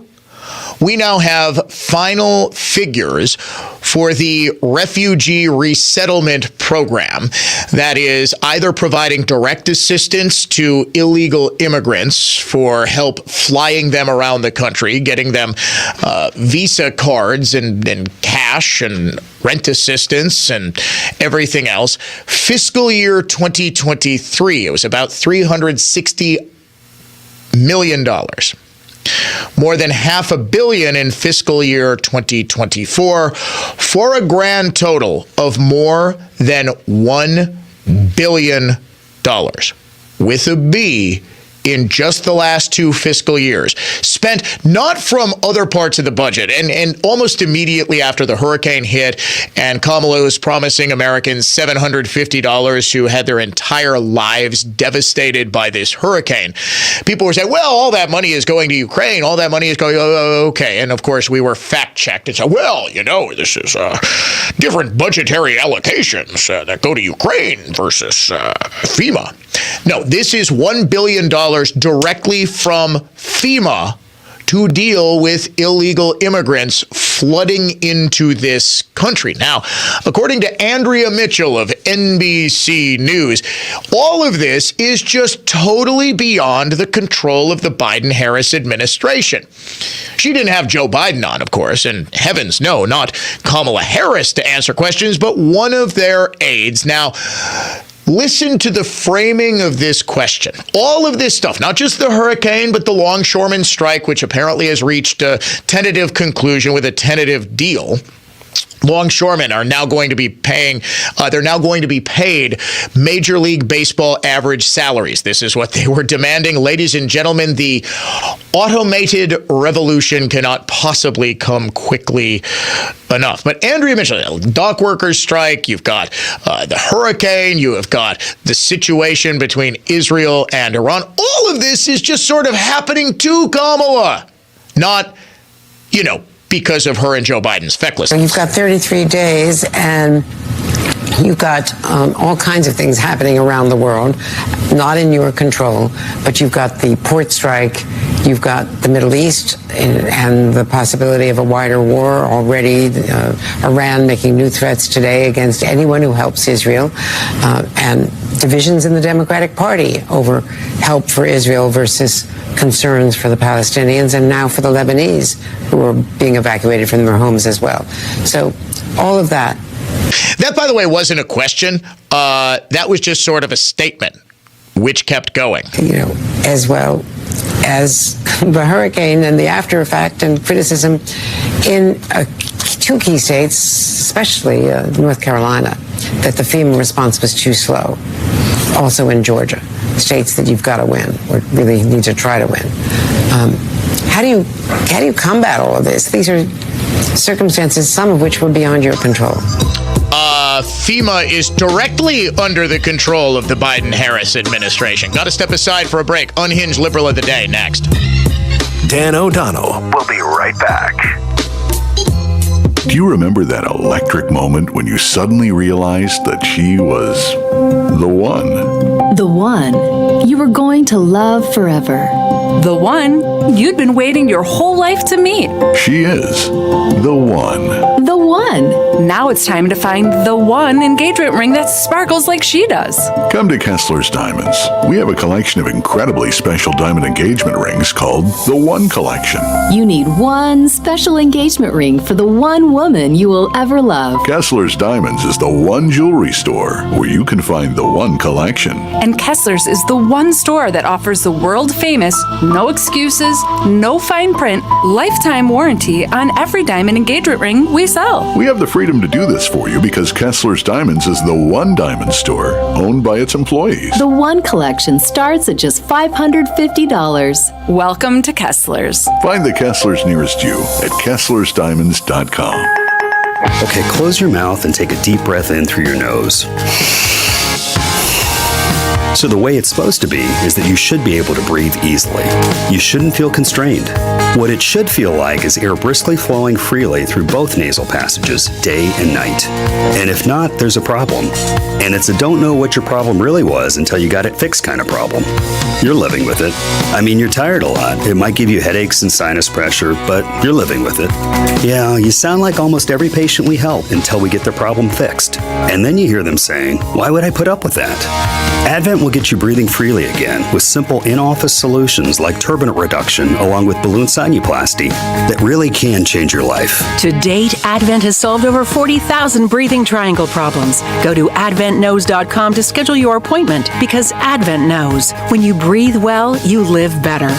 We now have final figures for the refugee resettlement program that is either providing direct assistance to illegal immigrants for help flying them around the country, getting them visa cards and cash and rent assistance and everything else. Fiscal year 2023, it was about $360 million. More than $500 million in fiscal year 2024, for a grand total of more than $1 billion, with a B, in just the last 2 fiscal years, spent not from other parts of the budget. And almost immediately after the hurricane hit and Kamala was promising Americans $750 who had their entire lives devastated by this hurricane, people were saying, well, all that money is going to Ukraine. All that money is going, okay. And of course, we were fact-checked and said, well, this is different budgetary allocations that go to Ukraine versus FEMA. No, this is $1 billion directly from FEMA to deal with illegal immigrants flooding into this country. Now, according to Andrea Mitchell of NBC News, all of this is just totally beyond the control of the Biden-Harris administration. She didn't have Joe Biden on, of course, and heavens no, not Kamala Harris to answer questions, but one of their aides. Now, listen to the framing of this question. All of this stuff, not just the hurricane, but the longshoreman strike, which apparently has reached a tentative conclusion with a tentative deal. Longshoremen are now going to be paid Major League Baseball average salaries. This is what they were demanding. Ladies and gentlemen, the automated revolution cannot possibly come quickly enough. But Andrea Mitchell, dock workers strike, you've got the hurricane, you have got the situation between Israel and Iran. All of this is just sort of happening to Kamala, not, because of her and Joe Biden's fecklessness. You've got 33 days, and you've got all kinds of things happening around the world, not in your control, but you've got the port strike, you've got the Middle East and the possibility of a wider war already, Iran making new threats today against anyone who helps Israel, and divisions in the Democratic Party over help for Israel versus concerns for the Palestinians, and now for the Lebanese who are being evacuated from their homes as well. So all of that That, by the way, wasn't a question. That was just sort of a statement, which kept going. As well as the hurricane and the after effect and criticism in two key states, especially North Carolina, that the FEMA response was too slow. Also in Georgia, states that you've got to win, or really need to try to win. How do you combat all of this? These are circumstances, some of which were beyond your control. FEMA is directly under the control of the Biden-Harris administration. Got to step aside for a break. Unhinged Liberal of the Day next. Dan O'Donnell. We'll be right back. Do you remember that electric moment when you suddenly realized that she was the one? The one you were going to love forever. The one you'd been waiting your whole life to meet. She is the one. The one. Now it's time to find the one engagement ring that sparkles like she does. Come to Kessler's Diamonds. We have a collection of incredibly special diamond engagement rings called the One Collection. You need one special engagement ring for the one woman you will ever love. Kessler's Diamonds is the one jewelry store where you can find the One Collection. And Kessler's is the one store that offers the world-famous, no excuses, no fine print, lifetime warranty on every diamond engagement ring we sell. We have the freedom to do this for you because Kessler's Diamonds is the one diamond store owned by its employees. The One Collection starts at just $550. Welcome to Kessler's. Find the Kessler's nearest you at Kessler'sDiamonds.com. Okay, close your mouth and take a deep breath in through your nose. So the way it's supposed to be is that you should be able to breathe easily. You shouldn't feel constrained. What it should feel like is air briskly flowing freely through both nasal passages, day and night. And if not, there's a problem. And it's a don't know what your problem really was until you got it fixed kind of problem. You're living with it. I mean, you're tired a lot. It might give you headaches and sinus pressure, but you're living with it. Yeah, you sound like almost every patient we help until we get their problem fixed. And then you hear them saying, why would I put up with that? Advent will get you breathing freely again with simple in-office solutions like turbinate reduction along with balloon sinuplasty that really can change your life. To date, Advent has solved over 40,000 breathing triangle problems. Go to adventknows.com to schedule your appointment because Advent knows when you breathe well, you live better.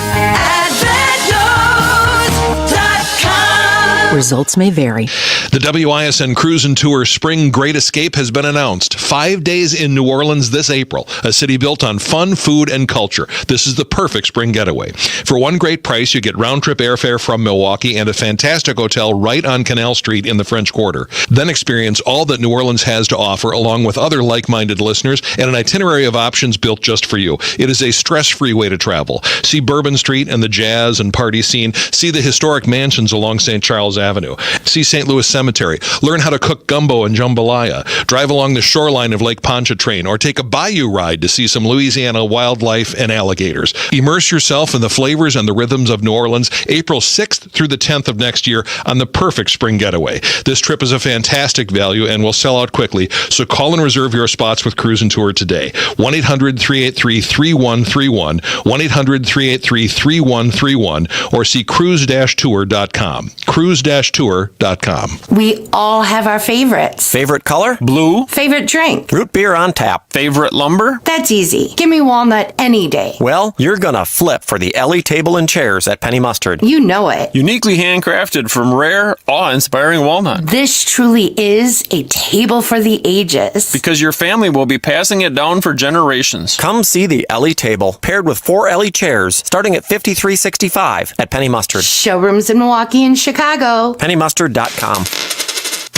Results may vary. The WISN Cruise and Tour Spring Great Escape has been announced. 5 days in New Orleans this April, a city built on fun, food, and culture. This is the perfect spring getaway. For one great price, you get round-trip airfare from Milwaukee and a fantastic hotel right on Canal Street in the French Quarter. Then experience all that New Orleans has to offer, along with other like-minded listeners, and an itinerary of options built just for you. It is a stress-free way to travel. See Bourbon Street and the jazz and party scene. See the historic mansions along St. Charles Avenue. See St. Louis Cemetery. Learn how to cook gumbo and jambalaya. Drive along the shoreline of Lake Pontchartrain or take a bayou ride to see some Louisiana wildlife and alligators. Immerse yourself in the flavors and the rhythms of New Orleans April 6th through the 10th of next year on the perfect spring getaway. This trip is a fantastic value and will sell out quickly, so call and reserve your spots with Cruise and Tour today. 1-800-383-3131, 1-800-383-3131, or see cruise-tour.com. Cruise-tour.com. We all have our favorites. Favorite color? Blue. Favorite drink? Root beer on tap. Favorite lumber? That's easy. Give me walnut any day. Well, you're gonna flip for the Ellie Table and Chairs at Penny Mustard. You know it. Uniquely handcrafted from rare, awe-inspiring walnut. This truly is a table for the ages. Because your family will be passing it down for generations. Come see the Ellie Table, paired with 4 Ellie chairs, starting at $53.65 at Penny Mustard. Showrooms in Milwaukee and Chicago. PennyMustard.com.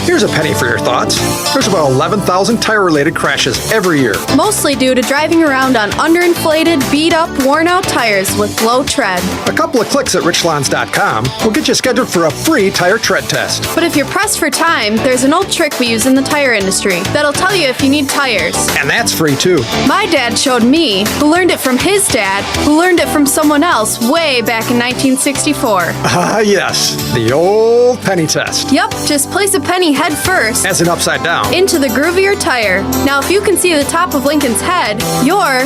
Here's a penny for your thoughts. There's about 11,000 tire-related crashes every year. Mostly due to driving around on underinflated, beat-up, worn-out tires with low tread. A couple of clicks at richlawns.com will get you scheduled for a free tire tread test. But if you're pressed for time, there's an old trick we use in the tire industry that'll tell you if you need tires. And that's free too. My dad showed me, who learned it from his dad, who learned it from someone else way back in 1964. Ah, yes. The old penny test. Yep, just place a penny head first. As an upside down. Into the groove of your tire. Now, if you can see the top of Lincoln's head, you're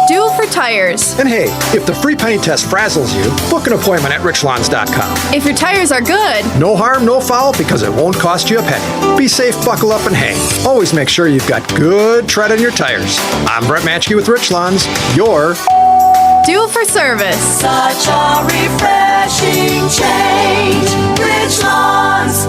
Duel for tires. And hey, if the free penny test frazzles you, book an appointment at richlawns.com. If your tires are good, No harm, no foul, because it won't cost you a penny. Be safe, buckle up, and hang. Always make sure you've got good tread on your tires. I'm Brett Matchke with Rich Lawns, your Duel for service. Such a refreshing change. Rich Lawns.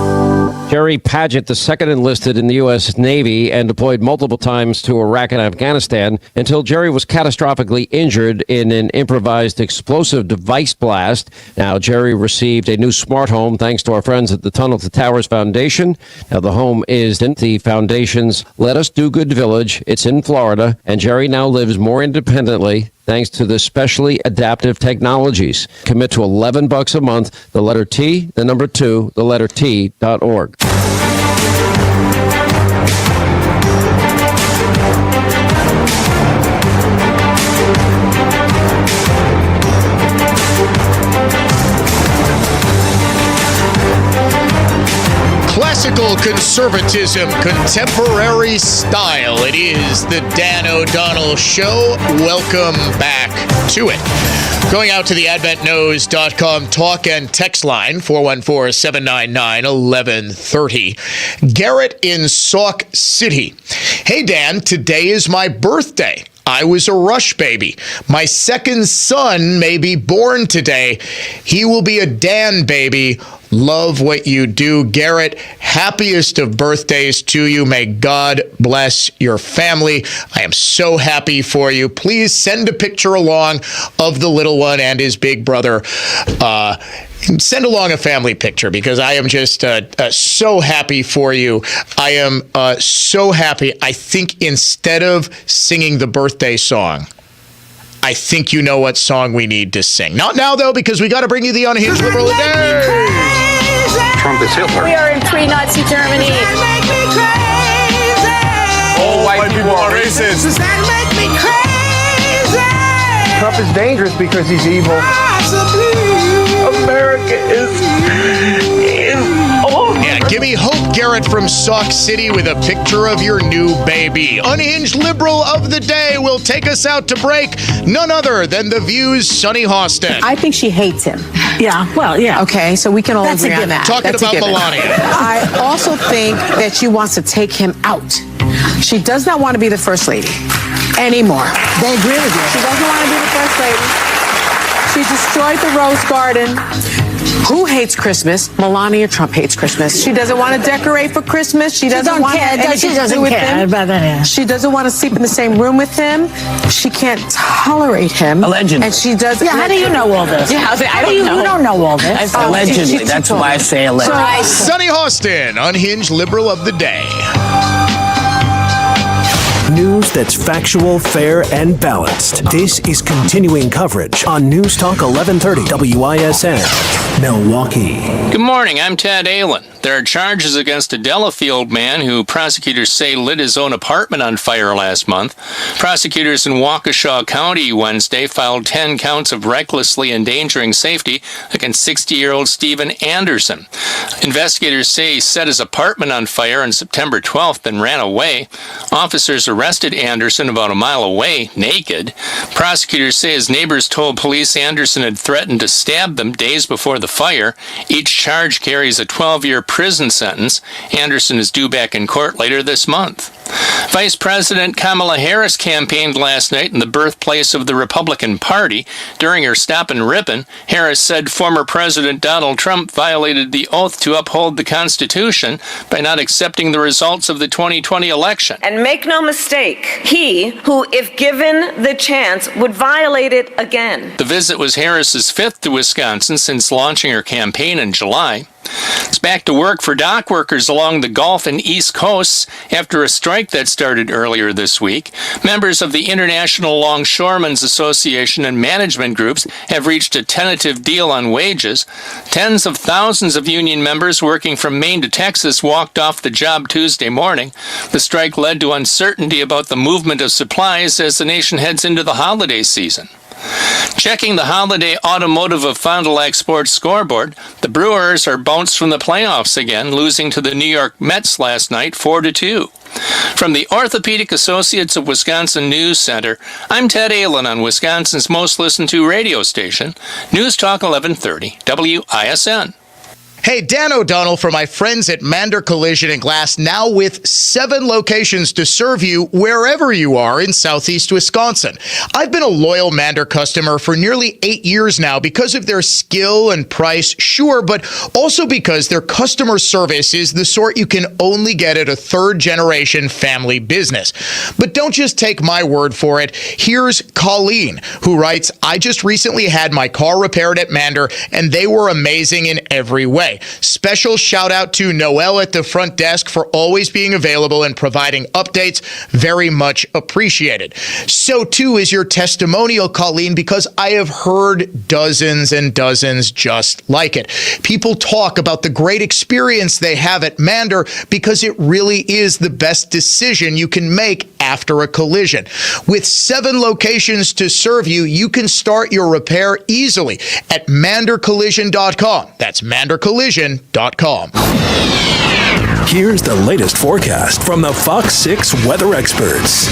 Jerry Paget, the second enlisted in the U.S. Navy and deployed multiple times to Iraq and Afghanistan until Jerry was catastrophically injured in an improvised explosive device blast. Now, Jerry received a new smart home thanks to our friends at the Tunnel to Towers Foundation. Now, the home is in the foundation's Let Us Do Good Village. It's in Florida, and Jerry now lives more independently thanks to the specially adaptive technologies. Commit to $11 a month, the letter T, the number 2, the letter T.org. Classical conservatism, contemporary style. It is the Dan O'Donnell Show. Welcome back to it. Going out to the AdventKnows.com talk and text line, 414-799-1130. Garrett in Sauk City. Hey, Dan, today is my birthday. I was a Rush baby. My second son may be born today. He will be a Dan baby. Love what you do, Garrett. Happiest of birthdays to you. May God bless your family. I am so happy for you. Please send a picture along of the little one and his big brother. Send along a family picture because I am just so happy for you. I am so happy. I think instead of singing the birthday song, I think you know what song we need to sing. Not now, though, because we got to bring you the Unhinged Liberal of the Day. Trump is Hitler. We are in pre-Nazi Germany. All white people are racist. Does that make me crazy? Trump is dangerous because he's evil. America is Yeah, give me hope, Garrett from Sauk City, with a picture of your new baby. Unhinged Liberal of the Day will take us out to break. None other than The View's Sunny Hostin. I think she hates him. Yeah, well, yeah. Okay, so we can all agree on that. Talking That's a about given. Melania. I also think that she wants to take him out. She does not want to be the first lady anymore. They agree with you. She doesn't want to be the first lady. She destroyed the Rose Garden. Who hates Christmas? Melania Trump hates Christmas. She doesn't want to decorate for Christmas. She doesn't want anything to do with him. She doesn't want to sleep in the same room with him. She can't tolerate him. Allegedly. And she does. Yeah, how do you know all this? Yeah, I don't know. You don't know all this. Allegedly. That's why I say allegedly. Sunny Hostin, Unhinged Liberal of the Day. News that's factual, fair, and balanced. This is continuing coverage on News Talk 1130 WISN, Milwaukee. Good morning, I'm Ted Allen. There are charges against a Delafield man who prosecutors say lit his own apartment on fire last month. Prosecutors in Waukesha County Wednesday filed 10 counts of recklessly endangering safety against 60-year-old Stephen Anderson. Investigators say he set his apartment on fire on September 12th and ran away. Officers arrested Anderson about a mile away, naked. Prosecutors say his neighbors told police Anderson had threatened to stab them days before the fire. Each charge carries a 12-year prison sentence. Anderson is due back in court later this month. Vice President Kamala Harris campaigned last night in the birthplace of the Republican Party. During her stop in Ripon, Harris said former President Donald Trump violated the oath to uphold the Constitution by not accepting the results of the 2020 election. And make no mistake, he who, if given the chance, would violate it again. The visit was Harris's fifth to Wisconsin since launching her campaign in July. It's back to work for dock workers along the Gulf and East Coasts after a strike that started earlier this week. Members of the International Longshoremen's Association and management groups have reached a tentative deal on wages. Tens of thousands of union members working from Maine to Texas walked off the job Tuesday morning. The strike led to uncertainty about the movement of supplies as the nation heads into the holiday season. Checking the holiday automotive of Fond du Lac Sports scoreboard, the Brewers are bounced from the playoffs again, losing to the New York Mets last night 4-2. From the Orthopedic Associates of Wisconsin News Center, I'm Ted Allen on Wisconsin's most listened to radio station, News Talk 1130, WISN. Hey, Dan O'Donnell for my friends at Mander Collision and Glass, now with 7 locations to serve you wherever you are in southeast Wisconsin. I've been a loyal Mander customer for nearly 8 years now because of their skill and price, sure, but also because their customer service is the sort you can only get at a third-generation family business. But don't just take my word for it. Here's Colleen, who writes, I just recently had my car repaired at Mander, and they were amazing in every way. Special shout out to Noelle at the front desk for always being available and providing updates. Very much appreciated. So too is your testimonial, Colleen, because I have heard dozens and dozens just like it. People talk about the great experience they have at Mander because it really is the best decision you can make after a collision. With 7 locations to serve you, you can start your repair easily at mandercollision.com. That's mandercollision.com. Here's the latest forecast from the Fox 6 weather experts.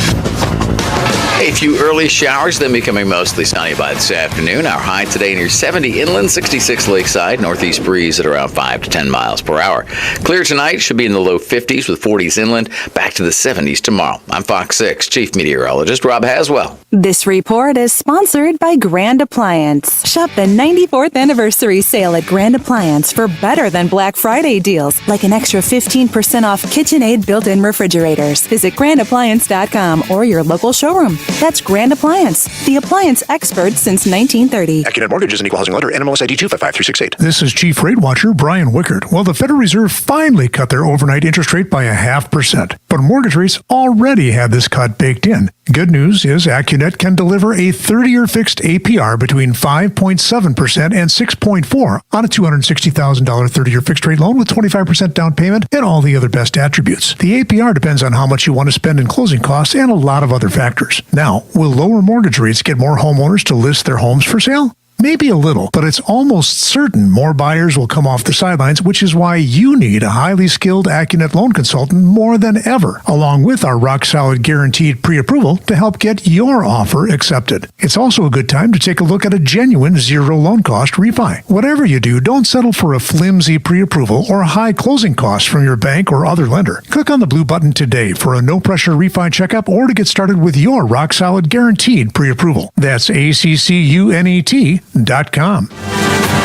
A few early showers, then becoming mostly sunny by this afternoon. Our high today near 70 inland, 66 lakeside, northeast breeze at around 5 to 10 miles per hour. Clear tonight, should be in the low 50s with 40s inland, back to the 70s tomorrow. I'm Fox 6 Chief Meteorologist Rob Haswell. This report is sponsored by Grand Appliance. Shop the 94th anniversary sale at Grand Appliance for better than Black Friday deals, like an extra 15% off KitchenAid built-in refrigerators. Visit grandappliance.com or your local showroom. That's Grand Appliance, the appliance expert since 1930. Accunet Mortgage is an equal housing lender. NMLS ID 255368. This is Chief Rate Watcher Brian Wickert. Well, the Federal Reserve finally cut their overnight interest rate by 0.5%. But mortgage rates already had this cut baked in. Good news is Accunet can deliver a 30-year fixed APR between 5.7% and 6.4% on a $260,000 30-year fixed rate loan with 25% down payment and all the other best attributes. The APR depends on how much you want to spend in closing costs and a lot of other factors. Now, will lower mortgage rates get more homeowners to list their homes for sale? Maybe a little, but it's almost certain more buyers will come off the sidelines, which is why you need a highly skilled Accunet loan consultant more than ever, along with our rock-solid guaranteed pre-approval to help get your offer accepted. It's also a good time to take a look at a genuine zero loan cost refi. Whatever you do, don't settle for a flimsy pre-approval or high closing costs from your bank or other lender. Click on the blue button today for a no-pressure refi checkup or to get started with your rock-solid guaranteed pre-approval. That's ACCUNET.com.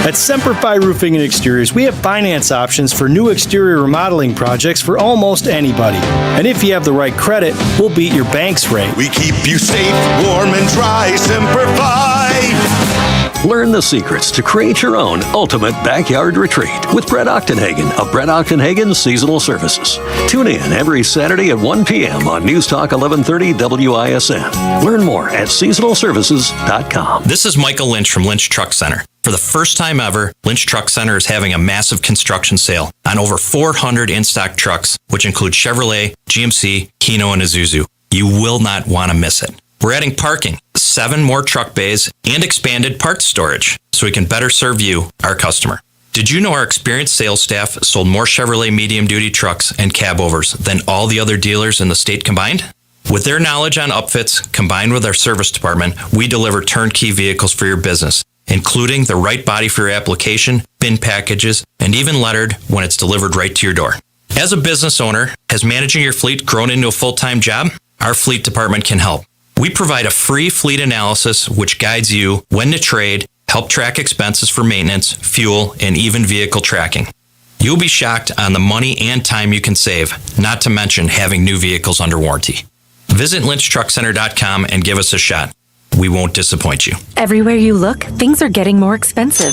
At Semper Roofing and Exteriors, we have finance options for new exterior remodeling projects for almost anybody. And if you have the right credit, we'll beat your bank's rate. We keep you safe, warm, and dry. Semper Fi. Learn the secrets to create your own ultimate backyard retreat with Brett Ochtenhagen of Brett Ochtenhagen Seasonal Services. Tune in every Saturday at 1 p.m. on News Talk 1130 WISN. Learn more at seasonalservices.com. This is Michael Lynch from Lynch Truck Center. For the first time ever, Lynch Truck Center is having a massive construction sale on over 400 in-stock trucks, which include Chevrolet, GMC, Kino, and Isuzu. You will not want to miss it. We're adding parking, 7 more truck bays, and expanded parts storage so we can better serve you, our customer. Did you know our experienced sales staff sold more Chevrolet medium-duty trucks and cab overs than all the other dealers in the state combined? With their knowledge on upfits, combined with our service department, we deliver turnkey vehicles for your business, including the right body for your application, bin packages, and even lettered when it's delivered right to your door. As a business owner, has managing your fleet grown into a full-time job? Our fleet department can help. We provide a free fleet analysis which guides you when to trade, help track expenses for maintenance, fuel, and even vehicle tracking. You'll be shocked on the money and time you can save, not to mention having new vehicles under warranty. Visit lynchtruckcenter.com and give us a shot. We won't disappoint you. Everywhere you look, things are getting more expensive.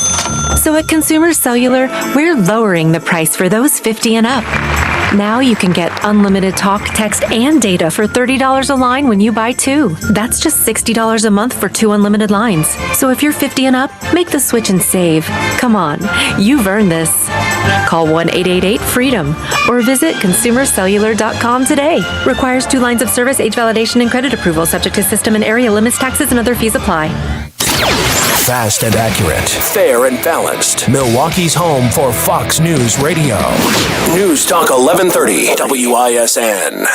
So at Consumer Cellular, we're lowering the price for those 50 and up. Now you can get unlimited talk, text, and data for $30 a line when you buy 2. That's just $60 a month for 2 unlimited lines. So if you're 50 and up, make the switch and save. Come on, you've earned this. Call 1-888-FREEDOM or visit consumercellular.com today. Requires 2 lines of service, age validation, and credit approval, subject to system and area limits, taxes, and other fees apply. Fast and accurate, fair and balanced. Milwaukee's home for Fox News Radio. News Talk 1130 WISN.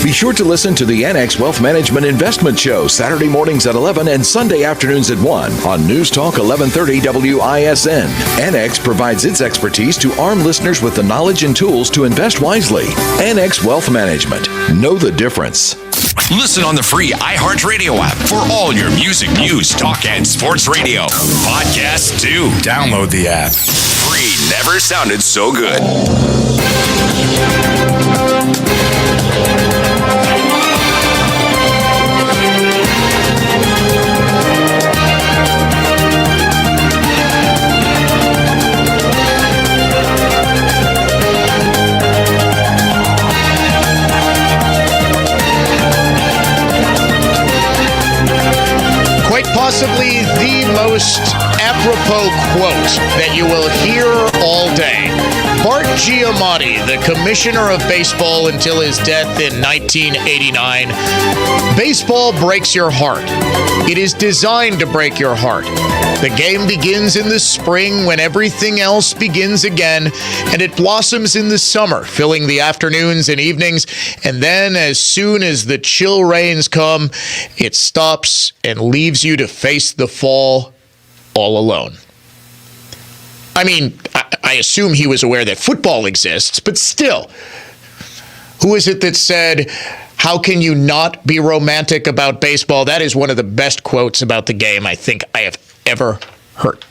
Be sure to listen to the Annex Wealth Management Investment Show Saturday mornings at 11 and Sunday afternoons at 1 on News Talk 1130 WISN. Annex provides its expertise to arm listeners with the knowledge and tools to invest wisely. Annex Wealth Management. Know the difference. Listen on the free iHeartRadio app for all your music, news, talk, and sports radio. Podcasts too. Download the app. Free never sounded so good. Quite possibly the most apropos quote that you will hear all day. Bart Giamatti, the commissioner of baseball until his death in 1989. Baseball breaks your heart. It is designed to break your heart. The game begins in the spring when everything else begins again, and it blossoms in the summer, filling the afternoons and evenings. And then, as soon as the chill rains come, it stops and leaves you to face the fall all alone. I mean, I assume he was aware that football exists, but still, who is it that said, "How can you not be romantic about baseball?" That is one of the best quotes about the game I think I have ever heard.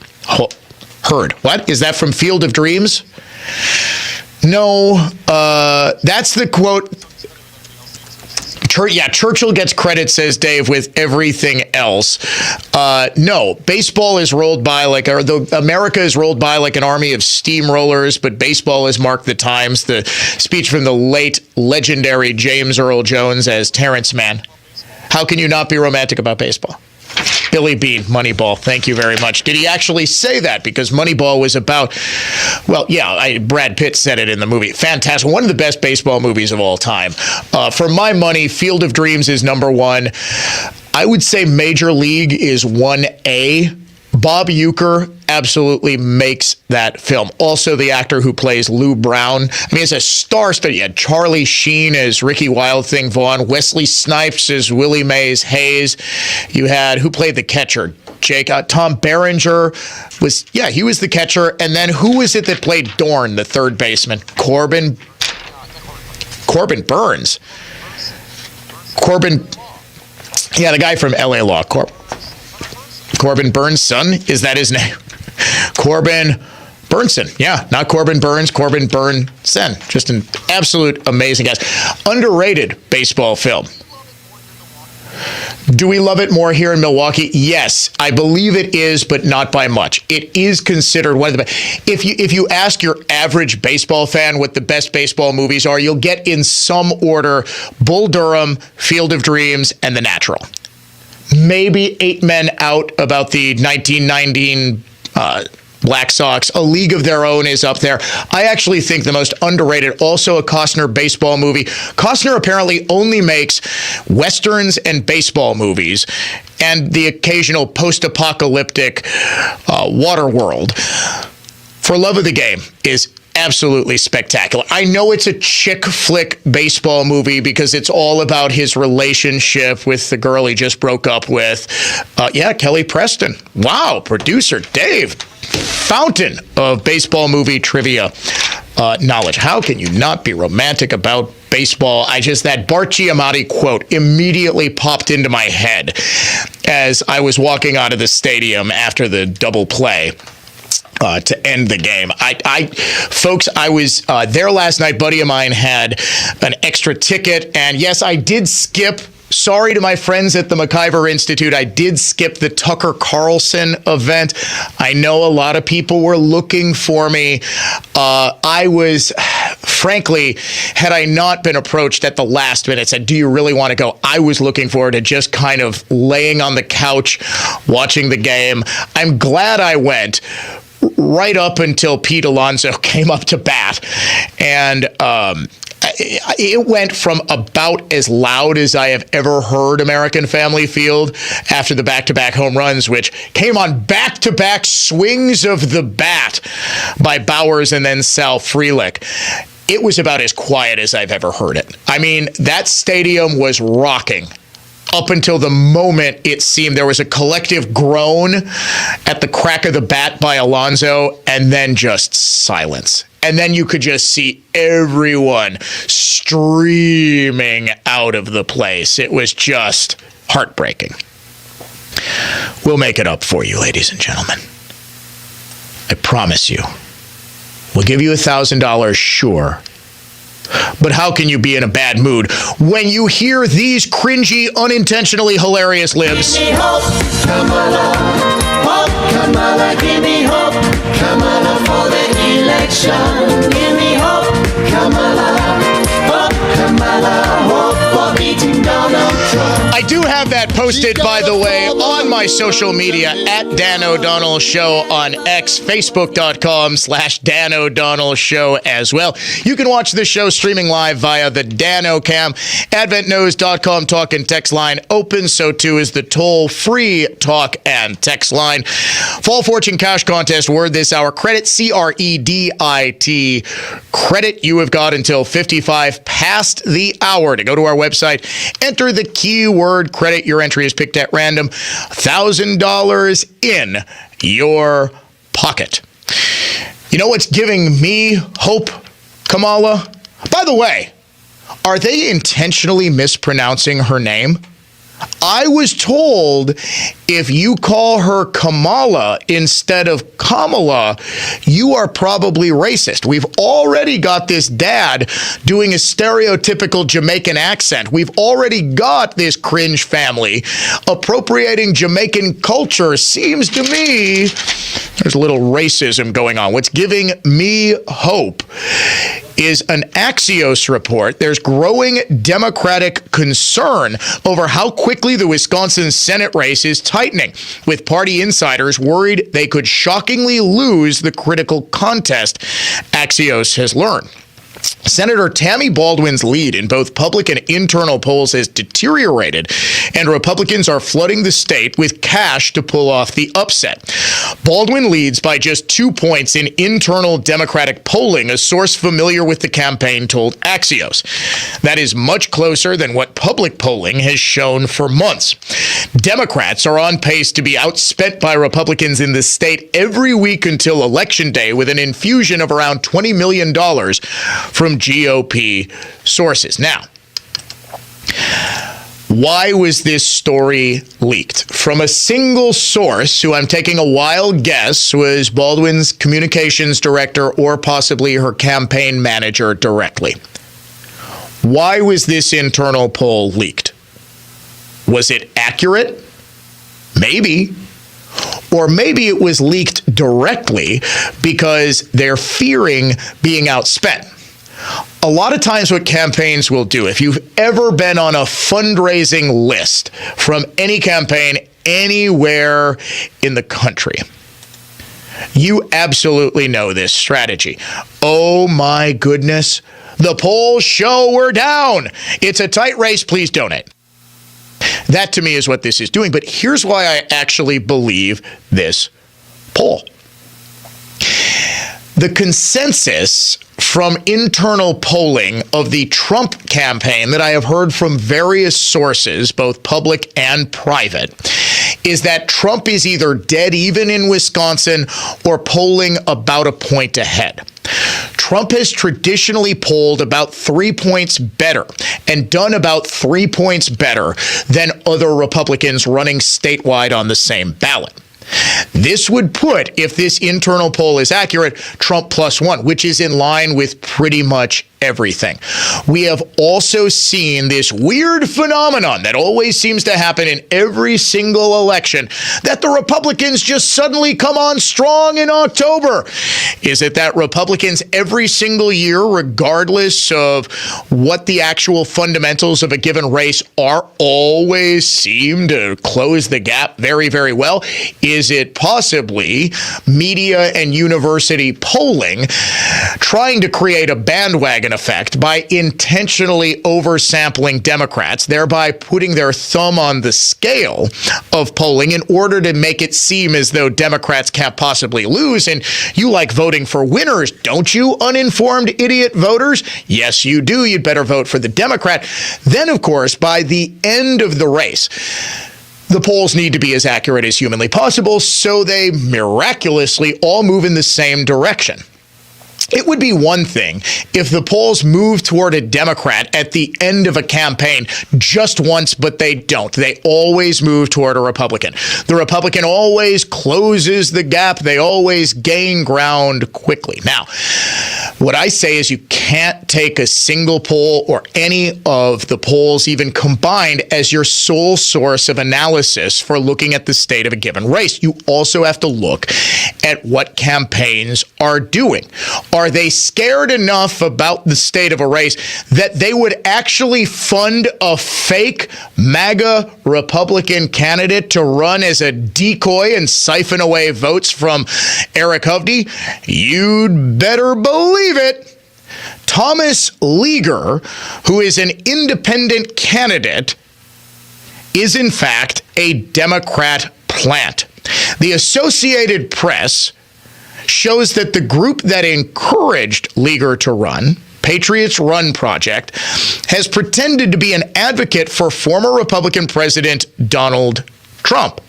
What? Is that from Field of Dreams? No, that's the quote. Yeah, Churchill gets credit, says Dave, with everything else. No, baseball is rolled by America is rolled by like an army of steamrollers, but baseball has marked the times. The speech from the late legendary James Earl Jones as Terrence Mann. How can you not be romantic about baseball? Billy Bean, Moneyball. Thank you very much. Did he actually say that? Because Moneyball was about, well, yeah, Brad Pitt said it in the movie. Fantastic. One of the best baseball movies of all time. For my money, Field of Dreams is number 1. I would say Major League is 1A. Bob Uecker absolutely makes that film. Also, the actor who plays Lou Brown. I mean, it's a star-studded. You had Charlie Sheen as Ricky Wild Thing Vaughn. Wesley Snipes as Willie Mays Hayes. You had, who played the catcher? Tom Berenger he was the catcher. And then who was it that played Dorn, the third baseman? Corbin Burns. Yeah, the guy from L.A. Law. Corbin Burns' son? Is that his name? Corbin Burnson. Yeah, not Corbin Burns, Corbin Burnson. Just an absolute amazing guy. Underrated baseball film. Do we love it more here in Milwaukee? Yes, I believe it is, but not by much. It is considered one of the best. If you ask your average baseball fan what the best baseball movies are, you'll get in some order Bull Durham, Field of Dreams, and The Natural. Maybe 8 Men Out about the 1919 Black Sox. A League of Their Own is up there. I actually think the most underrated, also a Costner baseball movie. Costner apparently only makes Westerns and baseball movies and the occasional post-apocalyptic Waterworld. For Love of the Game is absolutely spectacular. I know it's a chick flick baseball movie because it's all about his relationship with the girl he just broke up with. Kelly Preston. Wow, producer Dave. Fountain of baseball movie trivia knowledge. How can you not be romantic about baseball? That Bart Giamatti quote immediately popped into my head as I was walking out of the stadium after the double play. To end the game. Folks, I was there last night. Buddy of mine had an extra ticket, and yes, I did skip. Sorry to my friends at the McIver Institute, I did skip the Tucker Carlson event. I know a lot of people were looking for me. I was, frankly, had I not been approached at the last minute, said, "Do you really want to go?" I was looking forward to just kind of laying on the couch, watching the game. I'm glad I went. right up until Pete Alonso came up to bat. And it went from about as loud as I have ever heard American Family Field after the back-to-back home runs, which came on back-to-back swings of the bat by Bowers and then Sal Frelick. It was about as quiet as I've ever heard it. I mean, that stadium was rocking up until the moment it seemed there was a collective groan at the crack of the bat by Alonso, and then just silence. And then you could just see everyone streaming out of the place. It was just heartbreaking. We'll make it up for you, ladies and gentlemen. I promise you. We'll give you $1,000, sure. But how can you be in a bad mood when you hear these cringy, unintentionally hilarious libs? Give me hope, Kamala. Hope, Kamala. Give me hope, Kamala, for the election. Give me hope, Kamala. Hope, Kamala. Hope for beating Donald Trump. I do have that posted, by the way, on my social media at Dan O'Donnell Show on X, Facebook.com/Dan O'Donnell Show as well. You can watch the show streaming live via the Dan O'Cam. AdventNews.com talk and text line open. So too is the toll-free talk and text line. Fall Fortune Cash Contest word this hour. Credit, CREDIT. Credit. You have got until 55 past the hour to go to our website. Enter the keyword credit. Your entry is picked at random. $1,000 in your pocket. You know what's giving me hope, Kamala? By the way, are they intentionally mispronouncing her name? I was told if you call her Kamala instead of Kamala, you are probably racist. We've already got this dad doing a stereotypical Jamaican accent. We've already got this cringe family appropriating Jamaican culture. Seems to me there's a little racism going on. What's giving me hope is an Axios report. There's growing Democratic concern over how quickly the Wisconsin Senate race is tightening, with party insiders worried they could shockingly lose the critical contest, Axios has learned. Senator Tammy Baldwin's lead in both public and internal polls has deteriorated, and Republicans are flooding the state with cash to pull off the upset. Baldwin leads by just 2 points in internal Democratic polling, a source familiar with the campaign told Axios. That is much closer than what public polling has shown for months. Democrats are on pace to be outspent by Republicans in the state every week until Election Day, with an infusion of around $20 million from GOP sources. Now, why was this story leaked? From a single source, who I'm taking a wild guess was Baldwin's communications director or possibly her campaign manager directly. Why was this internal poll leaked? Was it accurate? Maybe. Or maybe it was leaked directly because they're fearing being outspent. A lot of times what campaigns will do, if you've ever been on a fundraising list from any campaign anywhere in the country, you absolutely know this strategy. Oh my goodness, the polls show we're down. It's a tight race, please donate. That to me is what this is doing. But here's why I actually believe this poll. The consensus from internal polling of the Trump campaign that I have heard from various sources, both public and private, is that Trump is either dead even in Wisconsin or polling about a point ahead. Trump has traditionally polled about 3 points better and done about 3 points better than other Republicans running statewide on the same ballot. This would put, if this internal poll is accurate, Trump +1, which is in line with pretty much everything. We have also seen this weird phenomenon that always seems to happen in every single election, that the Republicans just suddenly come on strong in October. Is it that Republicans every single year, regardless of what the actual fundamentals of a given race are, always seem to close the gap very, very well? Is it possibly media and university polling trying to create a bandwagon effect by intentionally oversampling Democrats, thereby putting their thumb on the scale of polling in order to make it seem as though Democrats can't possibly lose? And you like voting for winners, don't you, uninformed idiot voters? Yes, you do. You'd better vote for the Democrat. Then, of course, by the end of the race, the polls need to be as accurate as humanly possible, so they miraculously all move in the same direction. It would be one thing if the polls move toward a Democrat at the end of a campaign just once, but they don't. They always move toward a Republican. The Republican always closes the gap. They always gain ground quickly. Now, what I say is you can't take a single poll or any of the polls even combined as your sole source of analysis for looking at the state of a given race. You also have to look at what campaigns are doing. Are they scared enough about the state of a race that they would actually fund a fake MAGA Republican candidate to run as a decoy and siphon away votes from Eric Hovde? You'd better believe it. Thomas Leaguer, who is an independent candidate, is in fact a Democrat plant. The Associated Press shows that the group that encouraged Leaguer to run, Patriots Run Project, has pretended to be an advocate for former Republican President Donald Trump.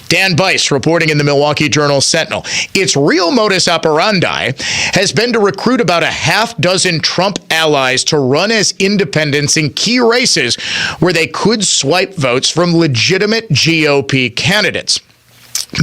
Dan Bice, reporting in the Milwaukee Journal-Sentinel, its real modus operandi has been to recruit about a half dozen Trump allies to run as independents in key races where they could swipe votes from legitimate GOP candidates.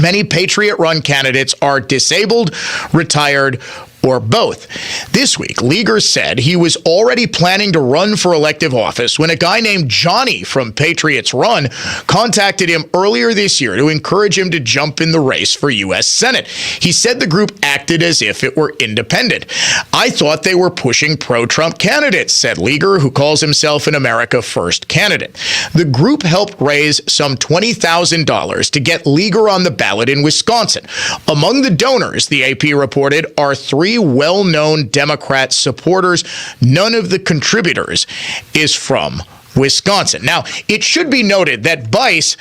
Many Patriot-run candidates are disabled, retired, or both. This week, Leaguer said he was already planning to run for elective office when a guy named Johnny from Patriots Run contacted him earlier this year to encourage him to jump in the race for U.S. Senate. He said the group acted as if it were independent. I thought they were pushing pro-Trump candidates, said Leaguer, who calls himself an America First candidate. The group helped raise some $20,000 to get Leaguer on the ballot in Wisconsin. Among the donors, the AP reported, are three well-known Democrat supporters. None of the contributors is from Wisconsin. Now, it should be noted that Bice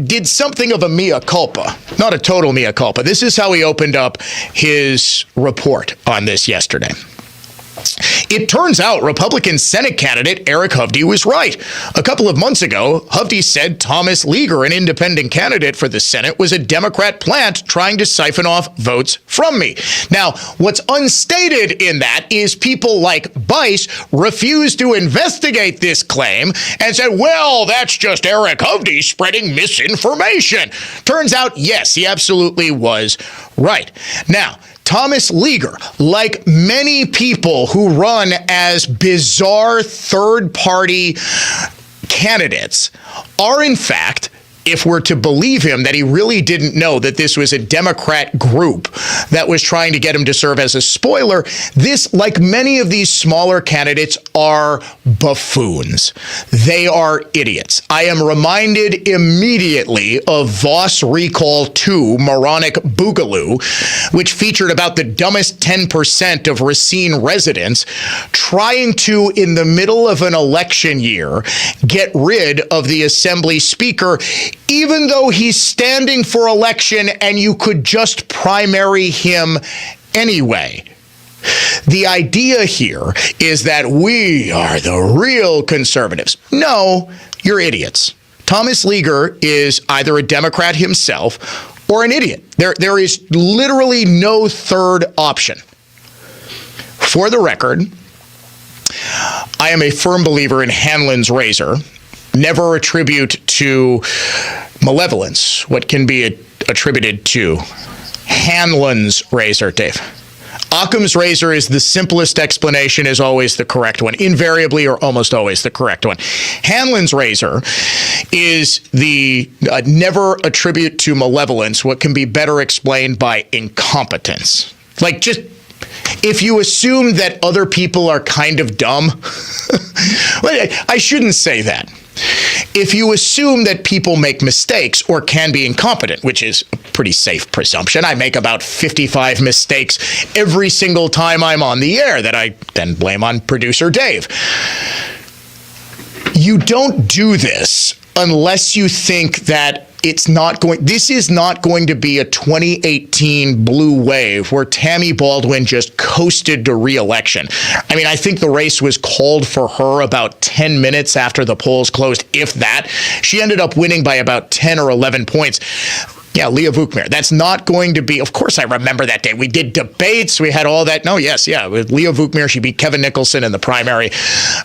did something of a mea culpa, not a total mea culpa. This is how he opened up his report on this yesterday. It turns out Republican Senate candidate Eric Hovde was right. A couple of months ago, Hovde said Thomas Leaguer, an independent candidate for the Senate, was a Democrat plant trying to siphon off votes from me. Now, what's unstated in that is people like Bice refused to investigate this claim and said, well, that's just Eric Hovde spreading misinformation. Turns out, yes, he absolutely was right. Now, Thomas Leaguer, like many people who run as bizarre third-party candidates, are in fact, if we're to believe him, that he really didn't know that this was a Democrat group that was trying to get him to serve as a spoiler. This, like many of these smaller candidates, are buffoons. They are idiots. I am reminded immediately of Voss Recall 2, Moronic Boogaloo, which featured about the dumbest 10% of Racine residents trying to, in the middle of an election year, get rid of the Assembly Speaker, even though he's standing for election and you could just primary him anyway. The idea here is that we are the real conservatives. No, you're idiots. Thomas Leaguer is either a Democrat himself or an idiot. There is literally no third option. For the record, I am a firm believer in Hanlon's razor. Never attribute to malevolence what can be attributed to Hanlon's razor, Dave. Occam's razor is the simplest explanation, is always the correct one, invariably or almost always the correct one. Hanlon's razor is the never attribute to malevolence what can be better explained by incompetence. Like, just if you assume that other people are kind of dumb, I shouldn't say that. If you assume that people make mistakes or can be incompetent, which is a pretty safe presumption, I make about 55 mistakes every single time I'm on the air that I then blame on producer Dave. You don't do this unless you think that this is not going to be a 2018 blue wave where Tammy Baldwin just coasted to re-election. I mean, I think the race was called for her about 10 minutes after the polls closed, if that. She ended up winning by about 10 or 11 points. Yeah, Leah Vukmir. That's not going to be, of course I remember that day. We did debates. We had all that. No, yes, yeah. With Leah Vukmir, she beat Kevin Nicholson in the primary.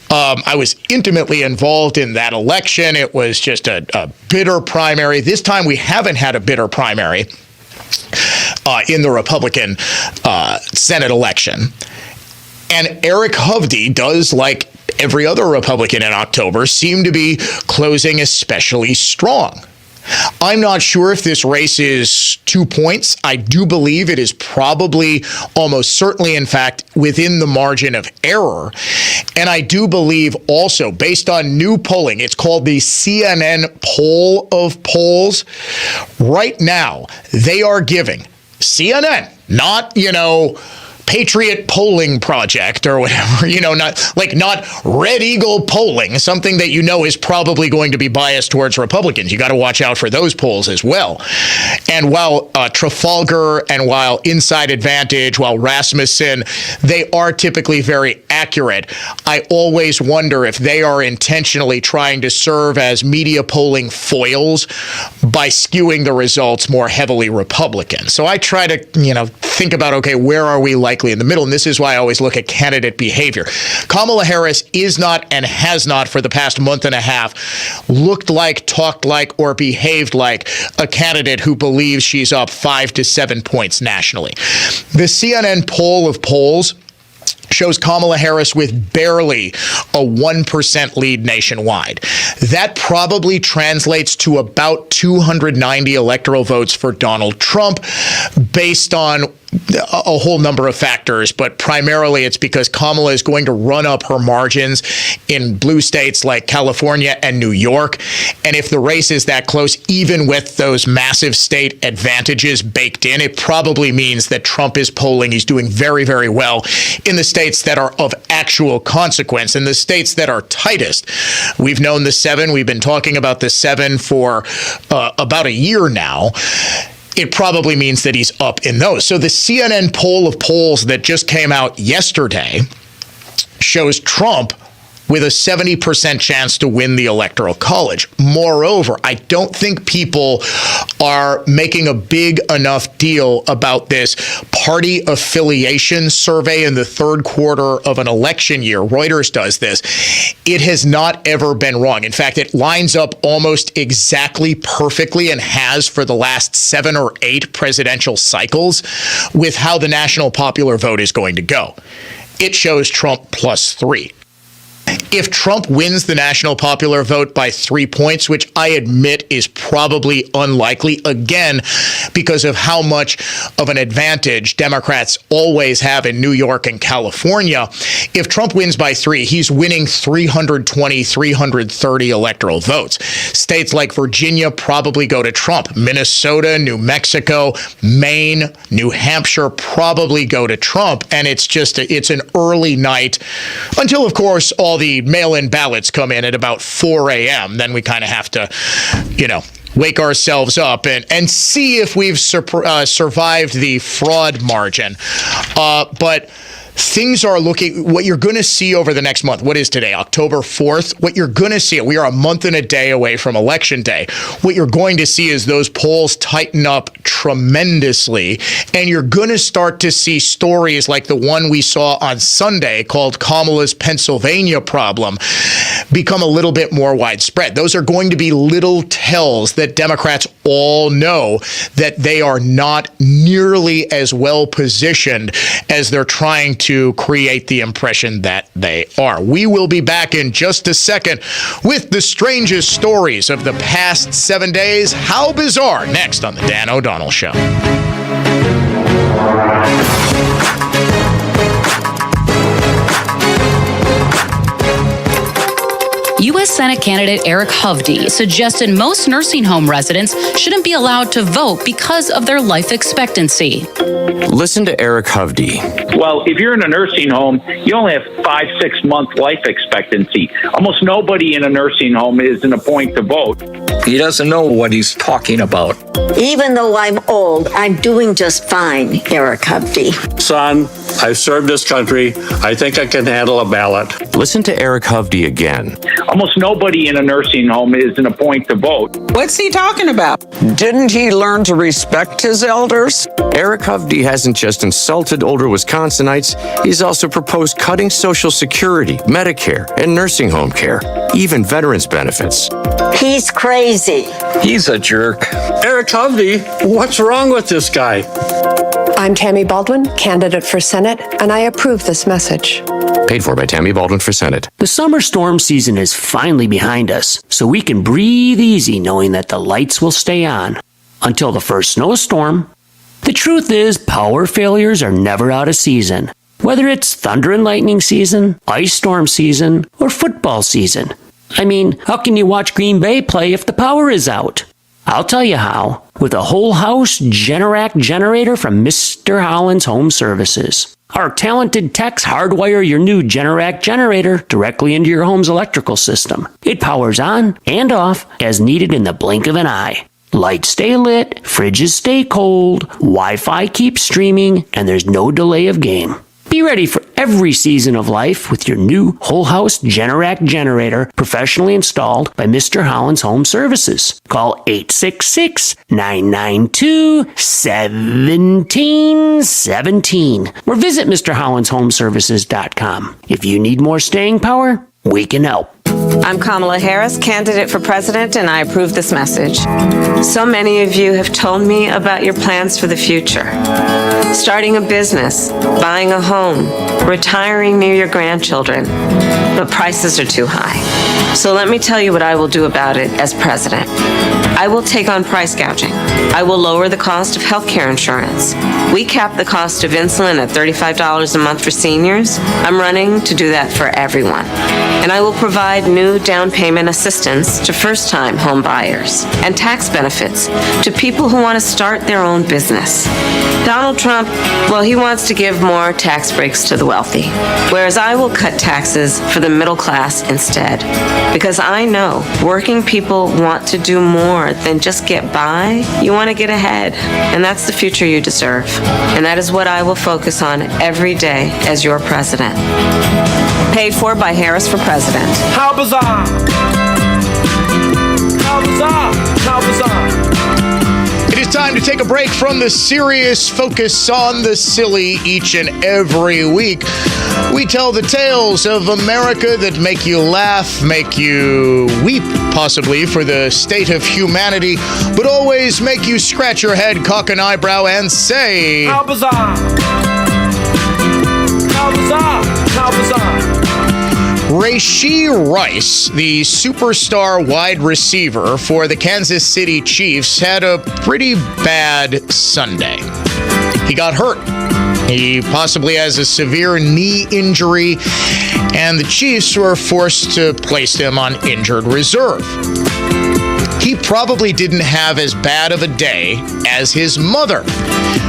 I was intimately involved in that election. It was just a bitter primary. This time we haven't had a bitter primary in the Republican Senate election. And Eric Hovde does, like every other Republican in October, seem to be closing especially strong. I'm not sure if this race is 2 points. I do believe it is probably, almost certainly, in fact, within the margin of error. And I do believe also, based on new polling, it's called the CNN poll of polls. Right now, they are giving CNN, not, Patriot Polling Project or whatever, not Red Eagle polling, something that is probably going to be biased towards Republicans. You got to watch out for those polls as well. And while Trafalgar and while Inside Advantage, while Rasmussen, they are typically very accurate, I always wonder if they are intentionally trying to serve as media polling foils by skewing the results more heavily Republican. So I try to, think about, okay, where are we likely in the middle? And this is why I always look at candidate behavior. Kamala Harris is not and has not for the past month and a half looked like, talked like, or behaved like a candidate who believes she's up 5 to 7 points nationally. The CNN poll of polls shows Kamala Harris with barely a 1% lead nationwide. That probably translates to about 290 electoral votes for Donald Trump based on a whole number of factors, but primarily it's because Kamala is going to run up her margins in blue states like California and New York. And if the race is that close, even with those massive state advantages baked in, it probably means that Trump is polling. He's doing very, very well in the states that are of actual consequence. In the states that are tightest, we've known the 7. We've been talking about the 7 for about a year now. It probably means that he's up in those. So the CNN poll of polls that just came out yesterday shows Trump with a 70% chance to win the Electoral College. Moreover, I don't think people are making a big enough deal about this party affiliation survey in the third quarter of an election year. Reuters does this. It has not ever been wrong. In fact, it lines up almost exactly perfectly and has for the last 7 or 8 presidential cycles with how the national popular vote is going to go. It shows Trump +3. If Trump wins the national popular vote by 3 points, which I admit is probably unlikely, again, because of how much of an advantage Democrats always have in New York and California, if Trump wins by 3, he's winning 320, 330 electoral votes. States like Virginia probably go to Trump. Minnesota, New Mexico, Maine, New Hampshire probably go to Trump. And it's an early night until, of course, all the mail-in ballots come in at about 4 a.m. Then we kind of have to, wake ourselves up and see if we've survived the fraud margin. But things are looking, what you're going to see over the next month, what is today, October 4th? What you're going to see, we are a month and a day away from Election Day. What you're going to see is those polls tighten up tremendously, and you're going to start to see stories like the one we saw on Sunday called Kamala's Pennsylvania problem become a little bit more widespread. Those are going to be little tells that Democrats all know that they are not nearly as well positioned as they're trying to create the impression that they are. We will be back in just a second with the strangest stories of the past 7 days. How bizarre, next on the Dan O'Donnell Show. U.S. Senate candidate Eric Hovde suggested most nursing home residents shouldn't be allowed to vote because of their life expectancy. Listen to Eric Hovde. Well, if you're in a nursing home, you only have 5-6 month life expectancy. Almost nobody in a nursing home is in a point to vote. He doesn't know what he's talking about. Even though I'm old, I'm doing just fine, Eric Hovde. Son, I've served this country. I think I can handle a ballot. Listen to Eric Hovde again. Almost nobody in a nursing home is in a point to vote. What's he talking about? Didn't he learn to respect his elders? Eric Hovde hasn't just insulted older Wisconsinites, he's also proposed cutting Social Security, Medicare, and nursing home care, even veterans benefits. He's crazy. He's a jerk. Eric Hovde, what's wrong with this guy? I'm Tammy Baldwin, candidate for Senate, and I approve this message. Paid for by Tammy Baldwin for Senate. The summer storm season is finally behind us, so we can breathe easy knowing that the lights will stay on until the first snowstorm. The truth is, power failures are never out of season. Whether it's thunder and lightning season, ice storm season, or football season. I mean, how can you watch Green Bay play if the power is out? I'll tell you how, with a whole house Generac generator from Mr. Holland's Home Services. Our talented techs hardwire your new Generac generator directly into your home's electrical system. It powers on and off as needed in the blink of an eye. Lights stay lit, fridges stay cold, Wi-Fi keeps streaming, and there's no delay of game. Be ready for every season of life with your new whole house Generac generator professionally installed by Mr. Holland's Home Services. Call 866-992-1717 or visit MrHollandsHomeservices.com. If you need more staying power, we can help. I'm Kamala Harris, candidate for president, and I approve this message. So many of you have told me about your plans for the future. Starting a business, buying a home, retiring near your grandchildren. But prices are too high. So let me tell you what I will do about it as president. I will take on price gouging. I will lower the cost of health care insurance. We cap the cost of insulin at $35 a month for seniors. I'm running to do that for everyone. And I will provide new down payment assistance to first-time home buyers and tax benefits to people who want to start their own business. Donald Trump, well, he wants to give more tax breaks to the wealthy, whereas I will cut taxes for the middle class instead. Because I know working people want to do more than just get by. You want to get ahead, and that's the future you deserve. And that is what I will focus on every day as your president. Paid for by Harris for President. How bizarre! How bizarre! How bizarre! It is time to take a break from the serious, focus on the silly each and every week. We tell the tales of America that make you laugh, make you weep, possibly, for the state of humanity, but always make you scratch your head, cock an eyebrow, and say, How bizarre! How bizarre! How bizarre! Rashee Rice, the superstar wide receiver for the Kansas City Chiefs, had a pretty bad Sunday. He got hurt. He possibly has a severe knee injury, and the Chiefs were forced to place him on injured reserve. He probably didn't have as bad of a day as his mother.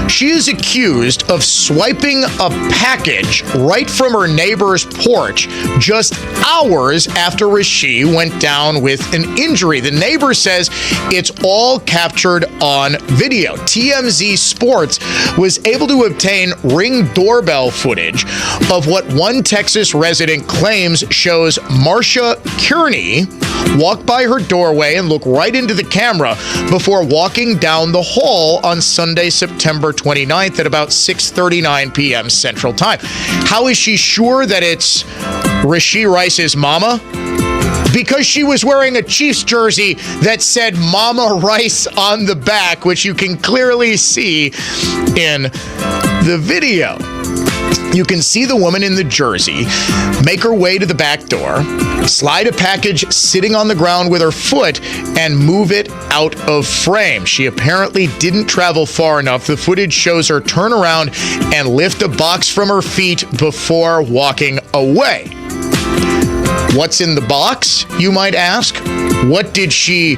She is accused of swiping a package right from her neighbor's porch just hours after Rashee went down with an injury. The neighbor says it's all captured on video. TMZ Sports was able to obtain Ring doorbell footage of what one Texas resident claims shows Marcia Kearney walk by her doorway and look right into the camera before walking down the hall on Sunday, September 29th at about 6:39 p.m. Central Time. How is she sure that it's Rashee Rice's mama? because she was wearing a Chiefs jersey that said Mama Rice on the back, which you can clearly see in the video. You can see the woman in the jersey make her way to the back door, slide a package sitting on the ground with her foot, and move it out of frame. She apparently didn't travel far enough. The footage shows her turn around and lift a box from her feet before walking away. What's in the box, you might ask? What did she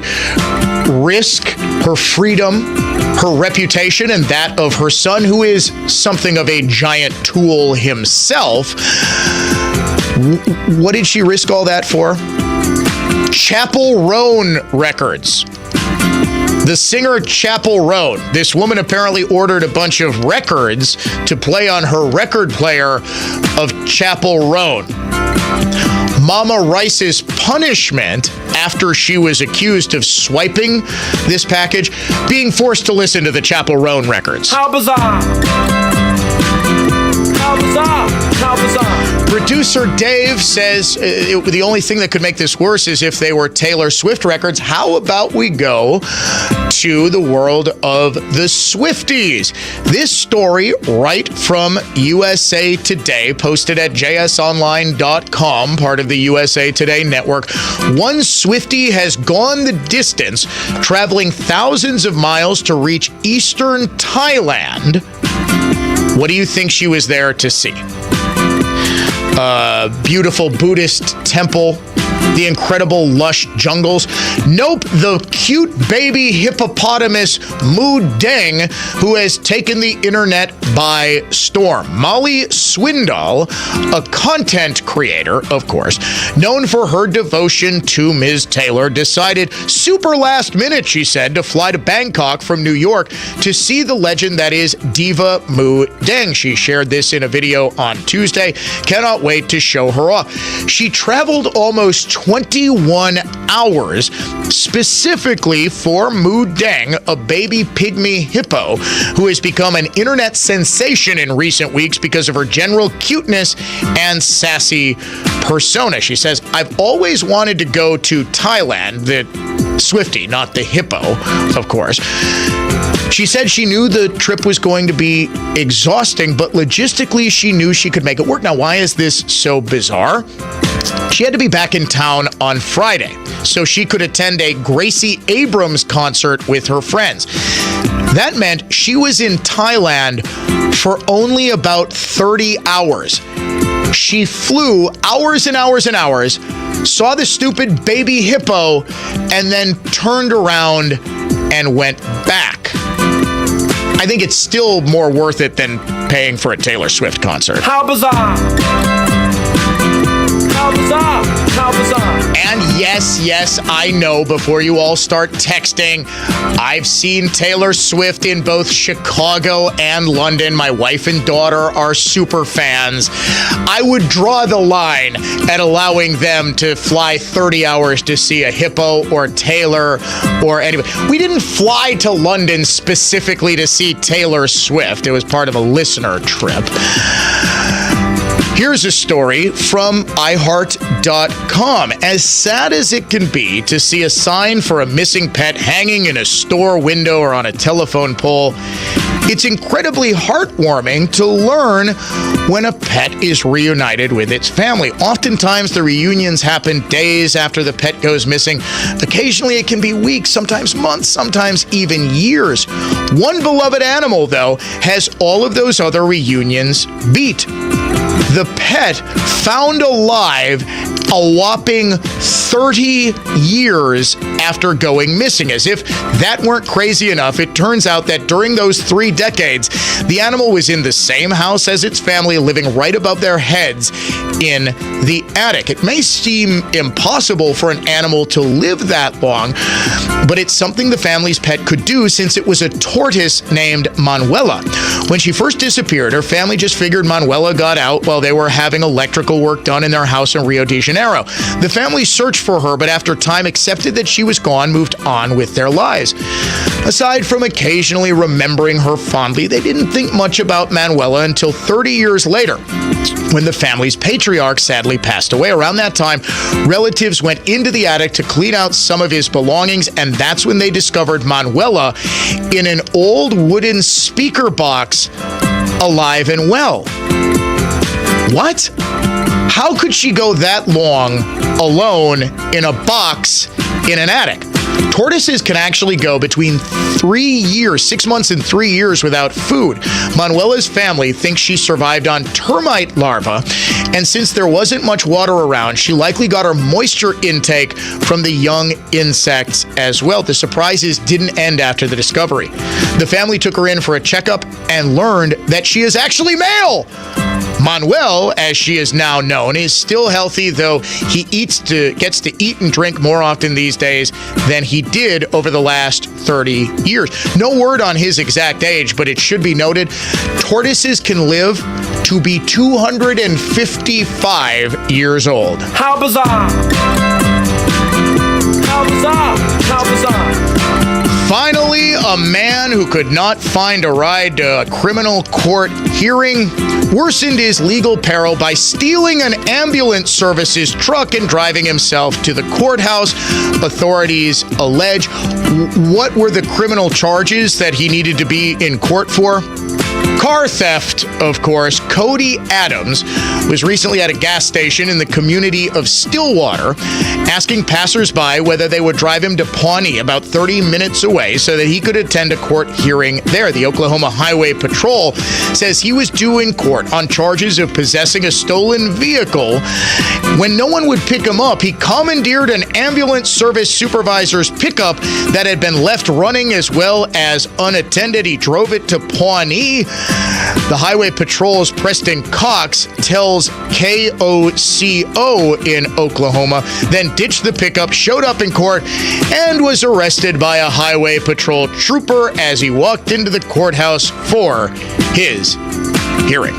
risk? Her freedom, her reputation, and that of her son, who is something of a giant tool himself. What did she risk all that for? Chapel Roan Records. The singer Chapel Roan. This woman apparently ordered a bunch of records to play on her record player of Chapel Roan. Mama Rice's punishment after she was accused of swiping this package, being forced to listen to the Chapel Roan records. How bizarre! How bizarre! How bizarre! Producer Dave says the only thing that could make this worse is if they were Taylor Swift records. How about we go to the world of the Swifties? This story right from USA Today, posted at jsonline.com, part of the USA Today network. One Swiftie has gone the distance, traveling thousands of miles to reach eastern Thailand. What do you think she was there to see? Beautiful Buddhist temple, the incredible lush jungles. Nope, the cute baby hippopotamus Moo Deng, who has taken the internet by storm. Molly Swindoll, a content creator, of course, known for her devotion to Ms. Taylor, decided super last minute, she said, to fly to Bangkok from New York to see the legend that is Diva Moo Deng. She shared this in a video on Tuesday. Cannot wait to show her off. She traveled almost 21 hours specifically for Moo Deng, a baby pygmy hippo who has become an internet sensation in recent weeks because of her general cuteness and sassy persona. She says, I've always wanted to go to Thailand, the Swiftie, not the hippo, of course. She said she knew the trip was going to be exhausting, but logistically she knew she could make it work. Now, why is this so bizarre? She had to be back in town on Friday so she could attend a Gracie Abrams concert with her friends. That meant she was in Thailand for only about 30 hours. She flew hours and hours and hours, saw the stupid baby hippo, and then turned around and went back. I think it's still more worth it than paying for a Taylor Swift concert. How bizarre! How bizarre! How bizarre! And yes, I know, before you all start texting, I've seen Taylor Swift in both Chicago and London. My wife and daughter are super fans. I would draw the line at allowing them to fly 30 hours to see a hippo or Taylor or anybody. We didn't fly to London specifically to see Taylor Swift. It was part of a listener trip. Here's a story from iHeart.com. As sad as it can be to see a sign for a missing pet hanging in a store window or on a telephone pole, it's incredibly heartwarming to learn when a pet is reunited with its family. Oftentimes, the reunions happen days after the pet goes missing. Occasionally, it can be weeks, sometimes months, sometimes even years. One beloved animal, though, has all of those other reunions beat. The pet found alive a whopping 30 years after going missing. As if that weren't crazy enough, it turns out that during those 3 decades, the animal was in the same house as its family, living right above their heads in the attic. It may seem impossible for an animal to live that long, but it's something the family's pet could do since it was a tortoise named Manuela. When she first disappeared, her family just figured Manuela got out while they were having electrical work done in their house in Rio de Janeiro. The family searched for her, but after time accepted that she was gone, moved on with their lives. Aside from occasionally remembering her fondly, they didn't think much about Manuela until 30 years later, when the family's patriarch sadly passed away. Around that time, relatives went into the attic to clean out some of his belongings, and that's when they discovered Manuela in an old wooden speaker box, alive and well. What? How could she go that long alone in a box in an attic? Tortoises can actually go between 3 years, 6 months and 3 years without food. Manuela's family thinks she survived on termite larvae, and since there wasn't much water around, she likely got her moisture intake from the young insects as well. The surprises didn't end after the discovery. The family took her in for a checkup and learned that she is actually male. Manuel, as she is now known, is still healthy, though he gets to eat and drink more often these days than he did over the last 30 years. No word on his exact age, but it should be noted, tortoises can live to be 255 years old. How bizarre! How bizarre! How bizarre! Finally, a man who could not find a ride to a criminal court hearing worsened his legal peril by stealing an ambulance services truck and driving himself to the courthouse, authorities allege. What were the criminal charges that he needed to be in court for? Car theft, of course. Cody Adams was recently at a gas station in the community of Stillwater, asking passersby whether they would drive him to Pawnee, about 30 minutes away, so that he could attend a court hearing there. The Oklahoma Highway Patrol says he was due in court on charges of possessing a stolen vehicle. When no one would pick him up, he commandeered an ambulance service supervisor's pickup that had been left running as well as unattended. He drove it to Pawnee. The Highway Patrol's Preston Cox tells KOCO in Oklahoma, then ditched the pickup, showed up in court, and was arrested by a Highway Patrol trooper as he walked into the courthouse for his hearing.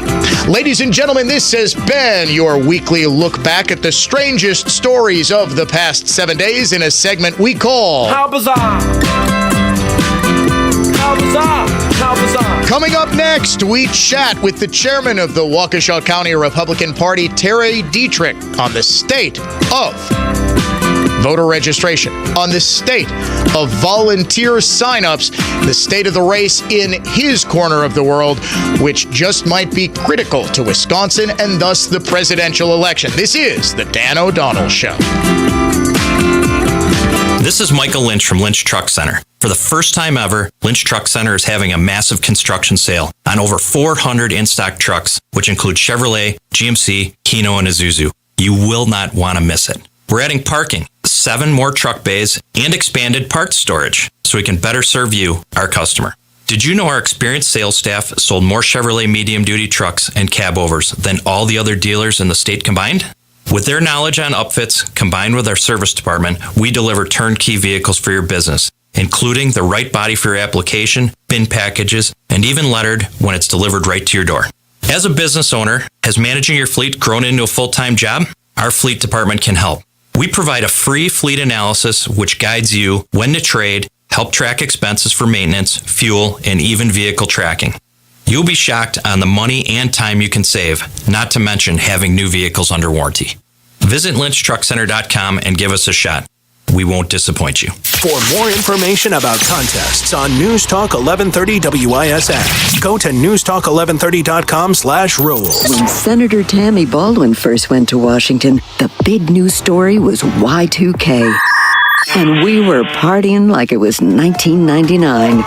Ladies and gentlemen, this has been your weekly look back at the strangest stories of the past 7 days in a segment we call How Bizarre! How bizarre! How bizarre! Coming up next, we chat with the chairman of the Waukesha County Republican Party, Terry Dietrich, on the state of voter registration, on the state of volunteer signups, the state of the race in his corner of the world, which just might be critical to Wisconsin and thus the presidential election. This is the Dan O'Donnell Show. This is Michael Lynch from Lynch Truck Center. For the first time ever, Lynch Truck Center is having a massive construction sale on over 400 in-stock trucks, which include Chevrolet, GMC, Kino, and Isuzu. You will not want to miss it. We're adding parking, 7 more truck bays, and expanded parts storage, so we can better serve you, our customer. Did you know our experienced sales staff sold more Chevrolet medium-duty trucks and cab overs than all the other dealers in the state combined? With their knowledge on upfits, combined with our service department, we deliver turnkey vehicles for your business, including the right body for your application, bin packages, and even lettered when it's delivered right to your door. As a business owner, has managing your fleet grown into a full-time job? Our fleet department can help. We provide a free fleet analysis which guides you when to trade, help track expenses for maintenance, fuel, and even vehicle tracking. You'll be shocked on the money and time you can save, not to mention having new vehicles under warranty. Visit lynchtruckcenter.com and give us a shot. We won't disappoint you. For more information about contests on News Talk 1130 WISN, go to newstalk1130.com/rules. When Senator Tammy Baldwin first went to Washington, the big news story was Y2K. And we were partying like it was 1999.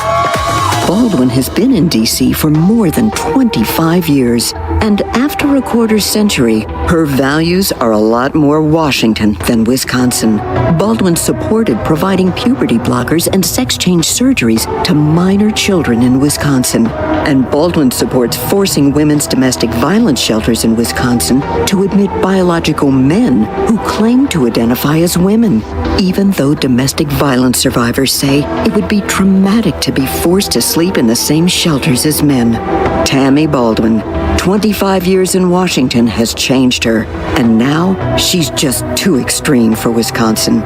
Baldwin has been in D.C. for more than 25 years, and after a quarter century, her values are a lot more Washington than Wisconsin. Baldwin supported providing puberty blockers and sex change surgeries to minor children in Wisconsin. And Baldwin supports forcing women's domestic violence shelters in Wisconsin to admit biological men who claim to identify as women, even though domestic violence survivors say it would be traumatic to be forced to sleep in the same shelters as men. Tammy Baldwin, 25 years in Washington has changed her, and now she's just too extreme for Wisconsin.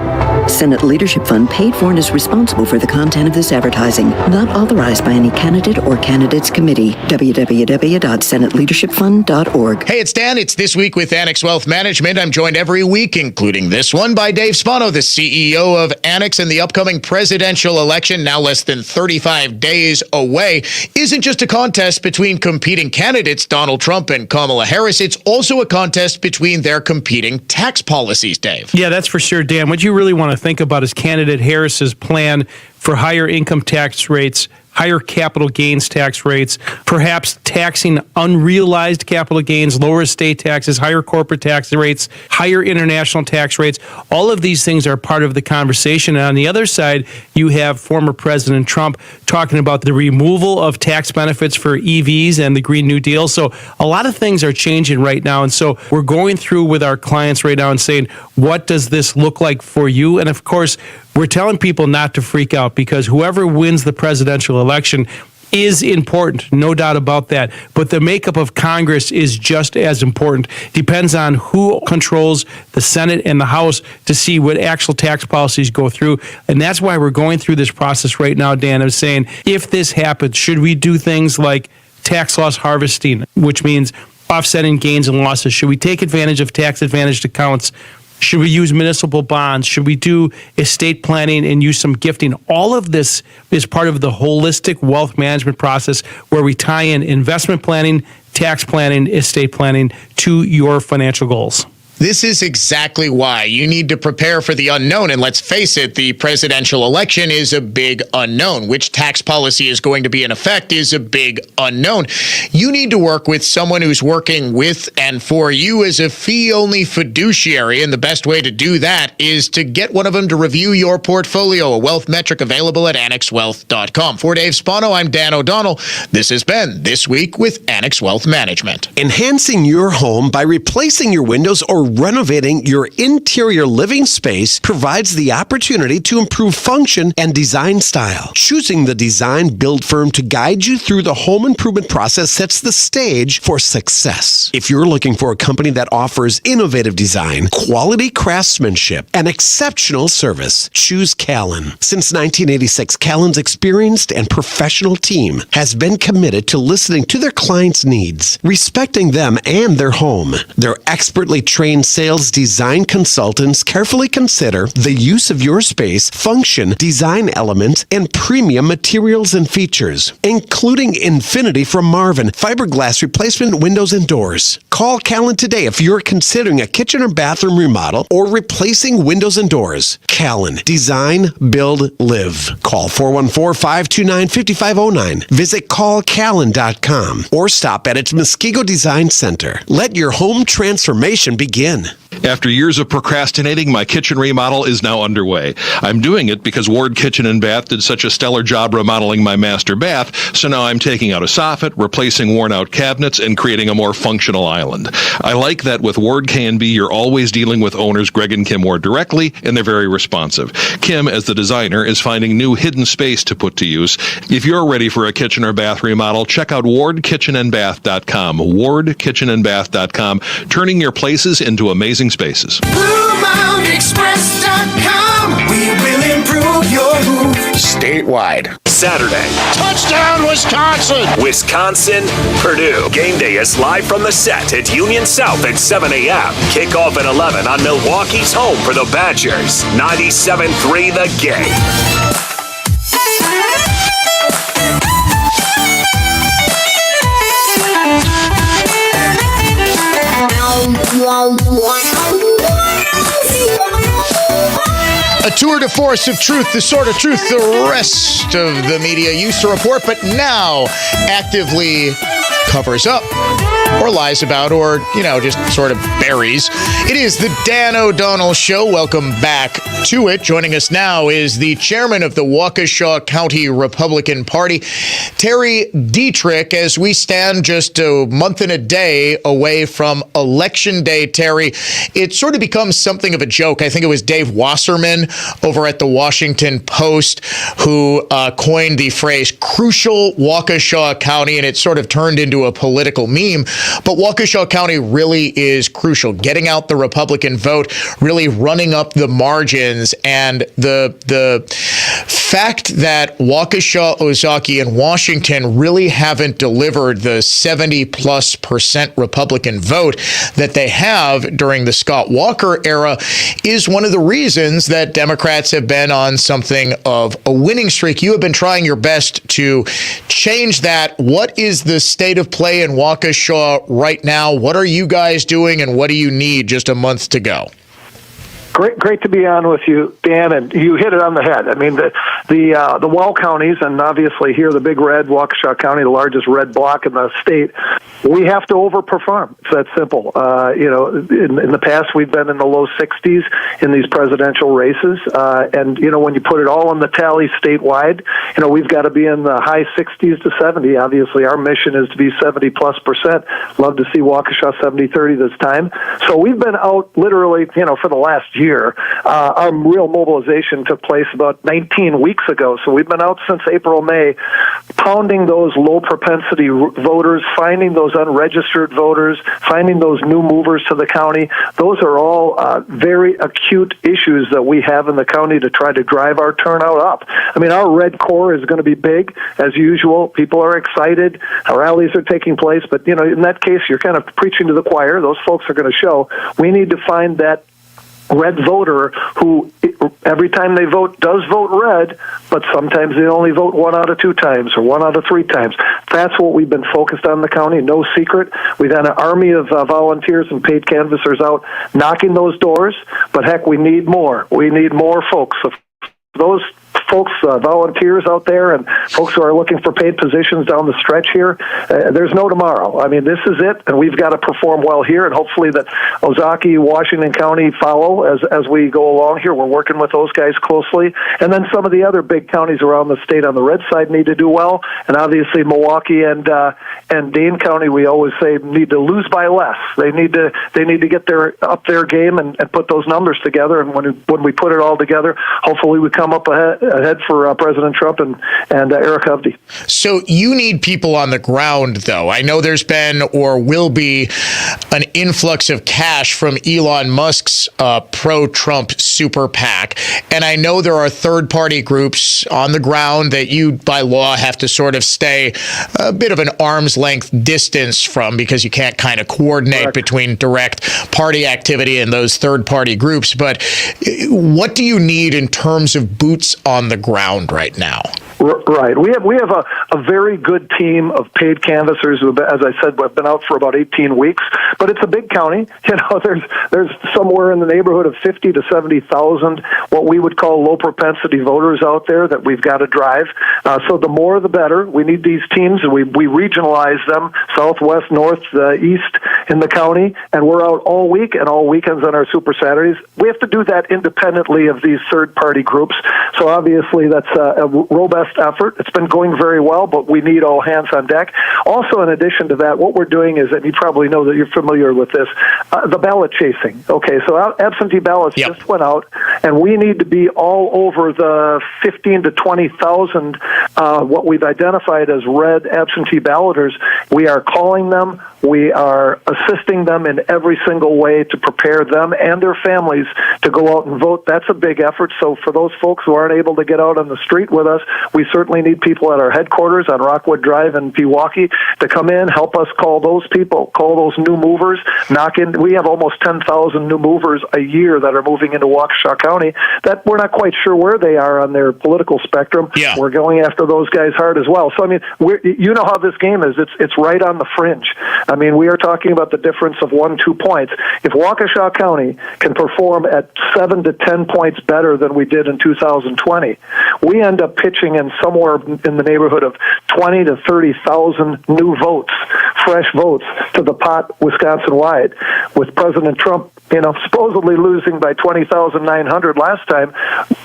Senate Leadership Fund paid for and is responsible for the content of this advertising. Not authorized by any candidate or candidates committee. www.senateleadershipfund.org. Hey, it's Dan. It's This Week with Annex Wealth Management. I'm joined every week, including this one, by Dave Spano, the CEO of Annex, and the upcoming presidential election, now less than 35 days away, isn't just a contest between competing candidates, Donald Trump and Kamala Harris. It's also a contest between their competing tax policies, Dave. Yeah, that's for sure, Dan. What you really want to think about is candidate Harris's plan for higher income tax rates, higher capital gains tax rates, perhaps taxing unrealized capital gains, lower estate taxes, higher corporate tax rates, higher international tax rates. All of these things are part of the conversation. And on the other side, you have former President Trump talking about the removal of tax benefits for EVs and the Green New Deal. So a lot of things are changing right now. And so we're going through with our clients right now and saying, what does this look like for you? And of course, we're telling people not to freak out because whoever wins the presidential election is important, no doubt about that. But the makeup of Congress is just as important. Depends on who controls the Senate and the House to see what actual tax policies go through. And that's why we're going through this process right now, Dan, of saying, if this happens, should we do things like tax loss harvesting, which means offsetting gains and losses? Should we take advantage of tax advantaged accounts? Should we use municipal bonds? Should we do estate planning and use some gifting? All of this is part of the holistic wealth management process where we tie in investment planning, tax planning, estate planning to your financial goals. This is exactly why you need to prepare for the unknown. And let's face it, the presidential election is a big unknown. Which tax policy is going to be in effect is a big unknown. You need to work with someone who's working with and for you as a fee-only fiduciary. And the best way to do that is to get one of them to review your portfolio, a wealth metric available at annexwealth.com. For Dave Spano, I'm Dan O'Donnell. This has been This Week with Annex Wealth Management. Enhancing your home by replacing your windows or renovating your interior living space provides the opportunity to improve function and design style. Choosing the design build firm to guide you through the home improvement process sets the stage for success. If you're looking for a company that offers innovative design, quality craftsmanship, and exceptional service, choose Callan. Since 1986, Callan's experienced and professional team has been committed to listening to their clients' needs, respecting them and their home. Their expertly trained sales design consultants carefully consider the use of your space, function, design elements, and premium materials and features, including Infinity from Marvin, fiberglass replacement windows and doors. Call Callan today if you're considering a kitchen or bathroom remodel or replacing windows and doors. Callan. Design, build, live. Call 414-529-5509. Visit callcallan.com or stop at its Muskego Design Center. Let your home transformation begin. After years of procrastinating, my kitchen remodel is now underway. I'm doing it because Ward Kitchen and Bath did such a stellar job remodeling my master bath, so now I'm taking out a soffit, replacing worn-out cabinets, and creating a more functional island. I like that with Ward K&B, you're always dealing with owners Greg and Kim Ward directly, and they're very responsive. Kim, as the designer, is finding new hidden space to put to use. If you're ready for a kitchen or bath remodel, check out wardkitchenandbath.com, wardkitchenandbath.com, turning your places into amazing spaces. BlueMountainExpress.com. We will improve your move. Statewide. Saturday. Touchdown, Wisconsin! Wisconsin, Purdue. Game day is live from the set at Union South at 7 a.m. Kickoff at 11 on Milwaukee's home for the Badgers. 97.3 The Game. A tour de force of truth, the sort of truth the rest of the media used to report, but now actively covers up or lies about or, just sort of buries. It is the Dan O'Donnell Show. Welcome back to it. Joining us now is the chairman of the Waukesha County Republican Party, Terry Dietrich, as we stand just a month and a day away from Election Day. Terry, it sort of becomes something of a joke. I think it was Dave Wasserman over at the Washington Post who coined the phrase crucial Waukesha County, and it sort of turned into a political meme. but Waukesha County really is crucial. Getting out the Republican vote, really running up the margins, and the fact that Waukesha, Ozaukee, and Washington really haven't delivered the 70+% Republican vote that they have during the Scott Walker era is one of the reasons that Democrats have been on something of a winning streak. You have been trying your best to change that. What is the state of play in Waukesha right now? What are you guys doing, and what do you need just a month to go? Great to be on with you, Dan, and you hit it on the head. I mean, the well counties, and obviously here the Big Red, Waukesha County, the largest red block in the state, we have to overperform. It's that simple. In the past, we've been in the low 60s in these presidential races, and when you put it all on the tally statewide, we've got to be in the high 60s to 70. Obviously, our mission is to be 70+%. Love to see Waukesha 70-30 this time. So we've been out literally, for the last year. Our real mobilization took place about 19 weeks ago, so we've been out since April, May, pounding those low propensity voters, finding those unregistered voters, finding those new movers to the county. Those are all very acute issues that we have in the county to try to drive our turnout up. I mean, our red core is going to be big, as usual. People are excited. Our rallies are taking place, but, in that case, you're kind of preaching to the choir. Those folks are going to show. We need to find that red voter who every time they vote does vote red, but sometimes they only vote 1 out of 2 times or 1 out of 3 times. That's what we've been focused on in the county. No secret. We've had an army of volunteers and paid canvassers out knocking those doors, but heck, we need more. We need more folks. So those folks, volunteers out there and folks who are looking for paid positions down the stretch here, there's no tomorrow. I mean, this is it, and we've got to perform well here, and hopefully that Ozaukee, Washington County follow as we go along here. We're working with those guys closely, and then some of the other big counties around the state on the red side need to do well, and obviously Milwaukee and Dane County, we always say, need to lose by less. They need to get up their game and put those numbers together, and when we put it all together, hopefully we come up ahead for President Trump and Eric Hovde. So you need people on the ground, though. I know there's been or will be an influx of cash from Elon Musk's pro-Trump super PAC, and I know there are third-party groups on the ground that you, by law, have to sort of stay a bit of an arm's length distance from because you can't kind of coordinate between direct party activity and those third-party groups. But what do you need in terms of boots on the ground right now? Right. We have a very good team of paid canvassers who, as I said, have been out for about 18 weeks. But it's a big county. There's somewhere in the neighborhood of 50 to 70,000 what we would call low propensity voters out there that we've got to drive. So the more the better. We need these teams, and we regionalize them, southwest, north, east in the county, and we're out all week and all weekends on our Super Saturdays. We have to do that independently of these third-party groups. So obviously that's a robust effort. It's been going very well, but we need all hands on deck. Also, in addition to that, what we're doing is, and you probably know that you're familiar with this, the ballot chasing. Okay, so absentee ballots just went out, and we need to be all over the 15 to 20,000, what we've identified as red absentee balloters. We are calling them. We are assisting them in every single way to prepare them and their families to go out and vote. That's a big effort. So for those folks who aren't able to get out on the street with us, we certainly need people at our headquarters on Rockwood Drive in Pewaukee to come in, help us call those people, call those new movers, knock in. We have almost 10,000 new movers a year that are moving into Waukesha County that we're not quite sure where they are on their political spectrum. Yeah. We're going after those guys hard as well. So, I mean, you know how this game is. It's right on the fringe. I mean, we are talking about the difference of 1-2 points. If Waukesha County can perform at 7 to 10 points better than we did in 2020, we end up pitching in somewhere in the neighborhood of 20 to 30,000 new votes, fresh votes to the pot Wisconsin-wide. With President Trump supposedly losing by 20,900 last time,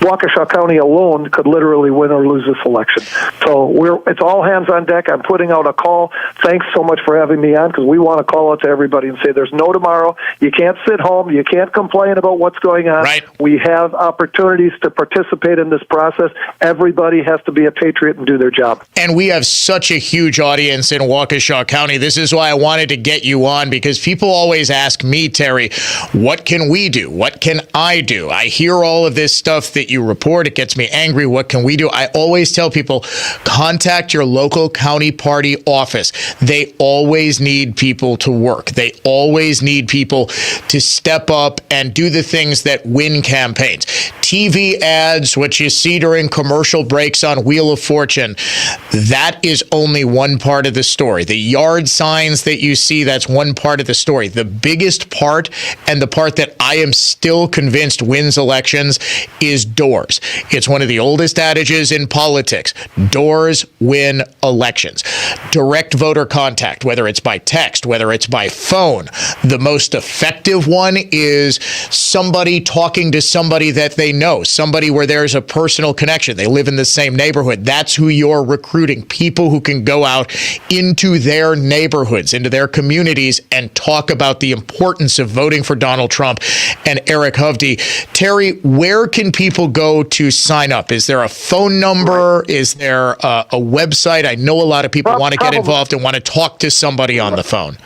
Waukesha County alone could literally win or lose this election. So it's all hands on deck. I'm putting out a call. Thanks so much for having me on, because we want to call out to everybody and say there's no tomorrow. You can't sit home. You can't complain about what's going on. Right. We have opportunities to participate in this process. Everybody has to be a patriot and do their job. And we have such a huge audience in Waukesha County. This is why I wanted to get you on, because people always ask me, Terry, what can we do? What can I do? I hear all of this stuff that you report. It gets me angry. What can we do? I always tell people, contact your local county party office. They always need people to work. They always need people to step up and do the things that win campaigns. TV ads, what you see during commercial breaks on Wheel of Fortune, that is only one part of the story. The yard signs that you see, that's one part of the story. The biggest part, and the part that I am still convinced wins elections, is doors. It's one of the oldest adages in politics. Doors win elections. Direct voter contact, whether it's by text, whether it's by phone. The most effective one is somebody talking to somebody that they know, somebody where there's a personal connection. They live in the same neighborhood. That's who you're recruiting. People who can go out into their neighborhoods, into their communities, and talk about the importance of voting for Donald Trump and Eric Hovde. Terry, where can people go to sign up? Is there a phone number? Right. Is there a website? I know a lot of people want to get involved and want to talk to somebody on the phone.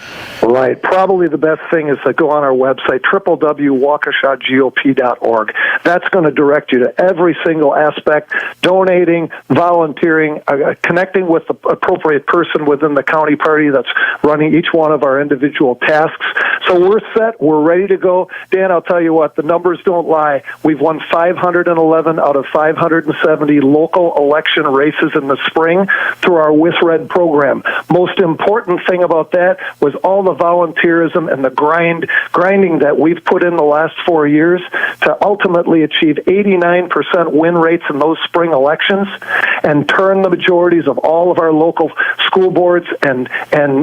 Right. Probably the best thing is to go on our website, www.waukeshagop.org. That's going to direct you to every single aspect: donating, volunteering, connecting with the appropriate person within the county party that's running each one of our individual tasks. So we're set. We're ready to go. Dan, I'll tell you what, the numbers don't lie. We've won 511 out of 570 local election races in the spring through our With Red program. Most important thing about that was all the volunteerism and the grinding that we've put in the last 4 years to ultimately achieve 89% win rates in those spring elections and turn the majorities of all of our local school boards and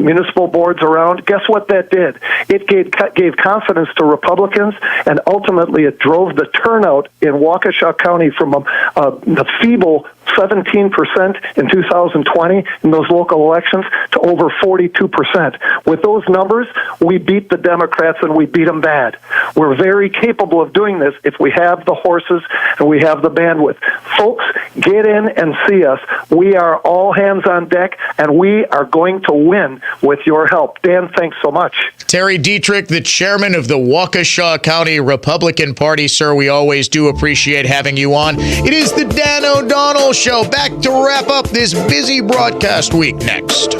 municipal boards around. Guess what that did? It gave confidence to Republicans, and ultimately it drove the turnout in Waukesha County from the feeble 17% in 2020 in those local elections to over 42%. With those numbers, we beat the Democrats, and we beat them bad. We're very capable of doing this if we have the horses and we have the bandwidth. Folks, get in and see us. We are all hands on deck, and we are going to win with your help. Dan, thanks so much. Terry Dietrich, the chairman of the Waukesha County Republican Party. Sir, we always do appreciate having you on. It is the Dan O'Donnell Show. Back to wrap up this busy broadcast week next.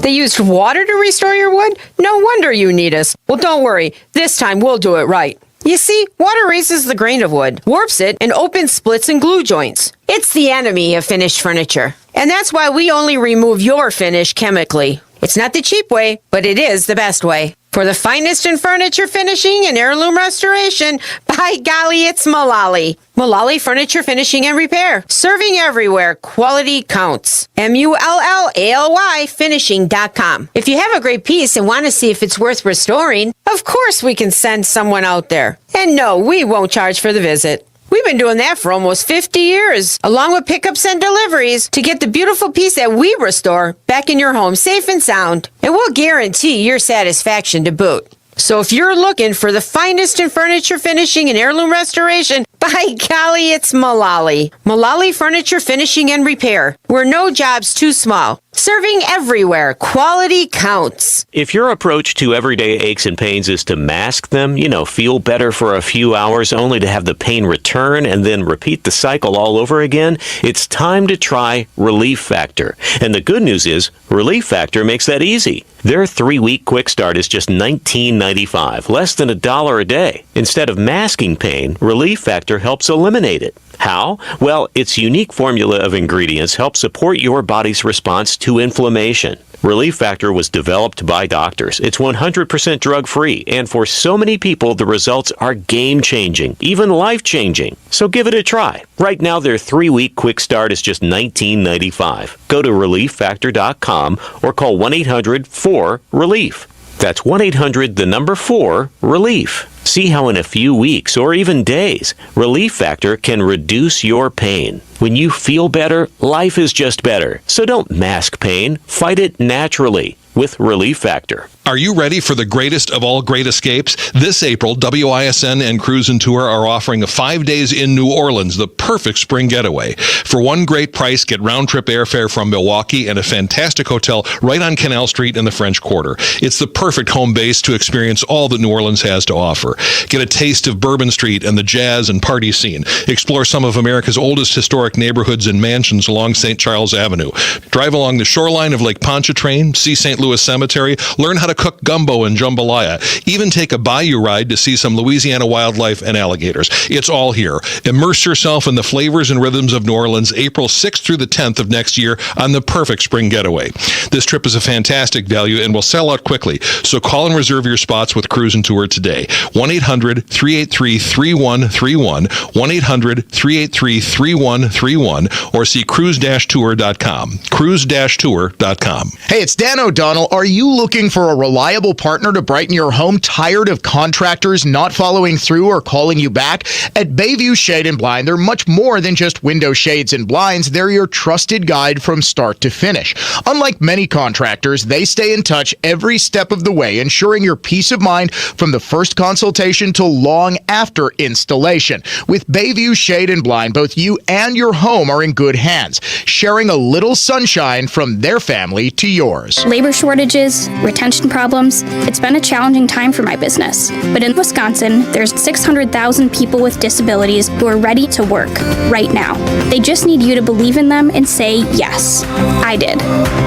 They used water to restore your wood? No wonder you need us. Well, don't worry. This time we'll do it right. You see, water raises the grain of wood, warps it, and opens splits and glue joints. It's the enemy of finished furniture. And that's why we only remove your finish chemically. It's not the cheap way, but it is the best way. For the finest in furniture finishing and heirloom restoration, by golly, it's Mullally. Mullally Furniture Finishing and Repair. Serving everywhere. Quality counts. MULLALY finishing.com. If you have a great piece and want to see if it's worth restoring, of course we can send someone out there. And no, we won't charge for the visit. We've been doing that for almost 50 years, along with pickups and deliveries, to get the beautiful piece that we restore back in your home safe and sound. And we'll guarantee your satisfaction to boot. So if you're looking for the finest in furniture finishing and heirloom restoration, by golly, it's Mullally. Mullally Furniture Finishing and Repair. We're no job's too small. Serving everywhere. Quality counts. If your approach to everyday aches and pains is to mask them, feel better for a few hours only to have the pain return and then repeat the cycle all over again, it's time to try Relief Factor. And the good news is, Relief Factor makes that easy. Their 3-week quick start is just $19.95, less than $1 a day. Instead of masking pain, Relief Factor helps eliminate it. How? Well, its unique formula of ingredients helps support your body's response to inflammation. Relief Factor was developed by doctors. It's 100% drug-free, and for so many people, the results are game-changing, even life-changing. So give it a try. Right now, their 3-week quick start is just $19.95. Go to ReliefFactor.com or call 1-800-4-RELIEF. That's 1-800-4-RELIEF. See how in a few weeks or even days, Relief Factor can reduce your pain. When you feel better, life is just better. So don't mask pain. Fight it naturally with Relief Factor. Are you ready for the greatest of all great escapes? This April, WISN and Cruise and Tour are offering 5 days in New Orleans, the perfect spring getaway. For one great price, get round-trip airfare from Milwaukee and a fantastic hotel right on Canal Street in the French Quarter. It's the perfect home base to experience all that New Orleans has to offer. Get a taste of Bourbon Street and the jazz and party scene. Explore some of America's oldest historic neighborhoods and mansions along St. Charles Avenue. Drive along the shoreline of Lake Pontchartrain, see St. Louis Cemetery, learn how to cook gumbo and jambalaya, even take a bayou ride to see some Louisiana wildlife and alligators. It's all here. Immerse yourself in the flavors and rhythms of New Orleans April 6th through the 10th of next year on the perfect spring getaway. This trip is a fantastic value and will sell out quickly, so call and reserve your spots with Cruise and Tour today. 1-800-383-3131, 1-800-383-3131, or see cruise-tour.com. Cruise-tour.com. Hey, it's Dan O'Donnell. Are you looking for a reliable partner to brighten your home? Tired of contractors not following through or calling you back? At Bayview Shade and Blind, they're much more than just window shades and blinds. They're your trusted guide from start to finish. Unlike many contractors, they stay in touch every step of the way, ensuring your peace of mind from the first consultation to long after installation. With Bayview Shade and Blind, both you and your home are in good hands, sharing a little sunshine from their family to yours. Labor shortages, retention problems, it's been a challenging time for my business. But in Wisconsin, there's 600,000 people with disabilities who are ready to work right now. They just need you to believe in them and say yes. I did.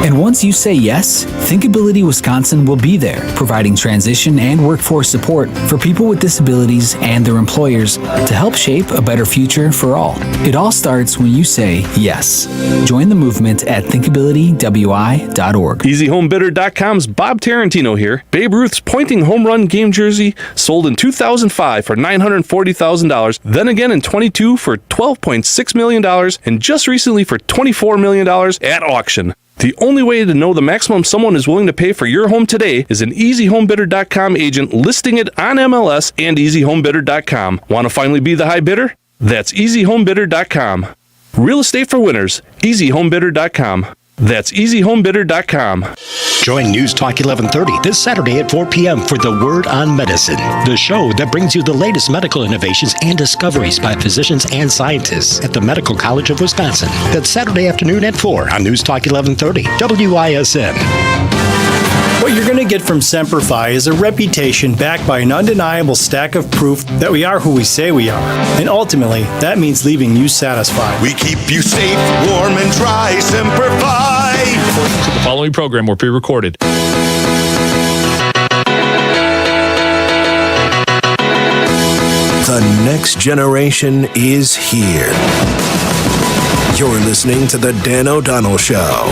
And once you say yes, Thinkability Wisconsin will be there, providing transition and workforce support for people with disabilities and their employers to help shape a better future for all. It all starts when you say yes. Join the movement at thinkabilitywi.org. EasyHomeBidder.com's Bob Tarantino here. Babe Ruth's pointing home run game jersey sold in 2005 for $940,000, then again in 22 for $12.6 million, and just recently for $24 million at auction. The only way to know the maximum someone is willing to pay for your home today is an EasyHomeBidder.com agent listing it on MLS and EasyHomeBidder.com. Want to finally be the high bidder? That's EasyHomeBidder.com. Real estate for winners. EasyHomeBidder.com. That's EasyHomeBidder.com. Join News Talk 1130 this Saturday at 4 p.m. for The Word on Medicine, the show that brings you the latest medical innovations and discoveries by physicians and scientists at the Medical College of Wisconsin. That's Saturday afternoon at 4 on News Talk 1130, WISN. What you're going to get from Semper Fi is a reputation backed by an undeniable stack of proof that we are who we say we are. And ultimately, that means leaving you satisfied. We keep you safe, warm, and dry. Semper Fi. The following program were pre-recorded. The next generation is here. You're listening to The Dan O'Donnell Show.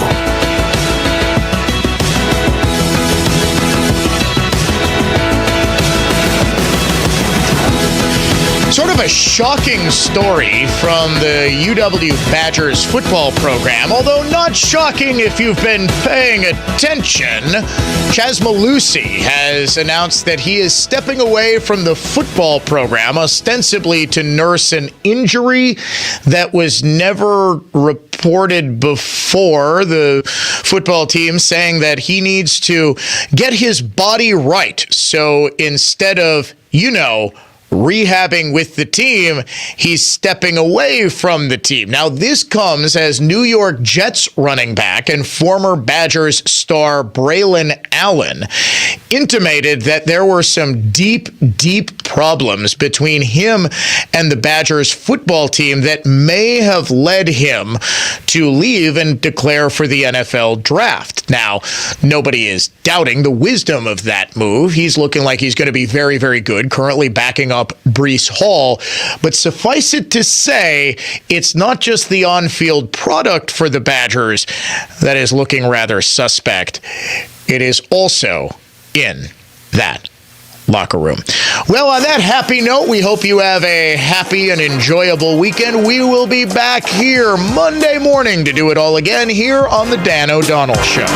Sort of a shocking story from the UW Badgers football program, although not shocking if you've been paying attention. Chaz Malusi has announced that he is stepping away from the football program, ostensibly to nurse an injury that was never reported before. The football team saying that he needs to get his body right. So instead of, rehabbing with the team, he's stepping away from the team. Now, this comes as New York Jets running back and former Badgers star Braylon Allen intimated that there were some deep problems between him and the Badgers football team that may have led him to leave and declare for the NFL draft. Now, nobody is doubting the wisdom of that move. He's looking like he's going to be very, very good, currently backing up up Breece Hall. But suffice it to say, it's not just the on-field product for the Badgers that is looking rather suspect. It is also in that locker room. Well, on that happy note, we hope you have a happy and enjoyable weekend. We will be back here Monday morning to do it all again here on the Dan O'Donnell Show.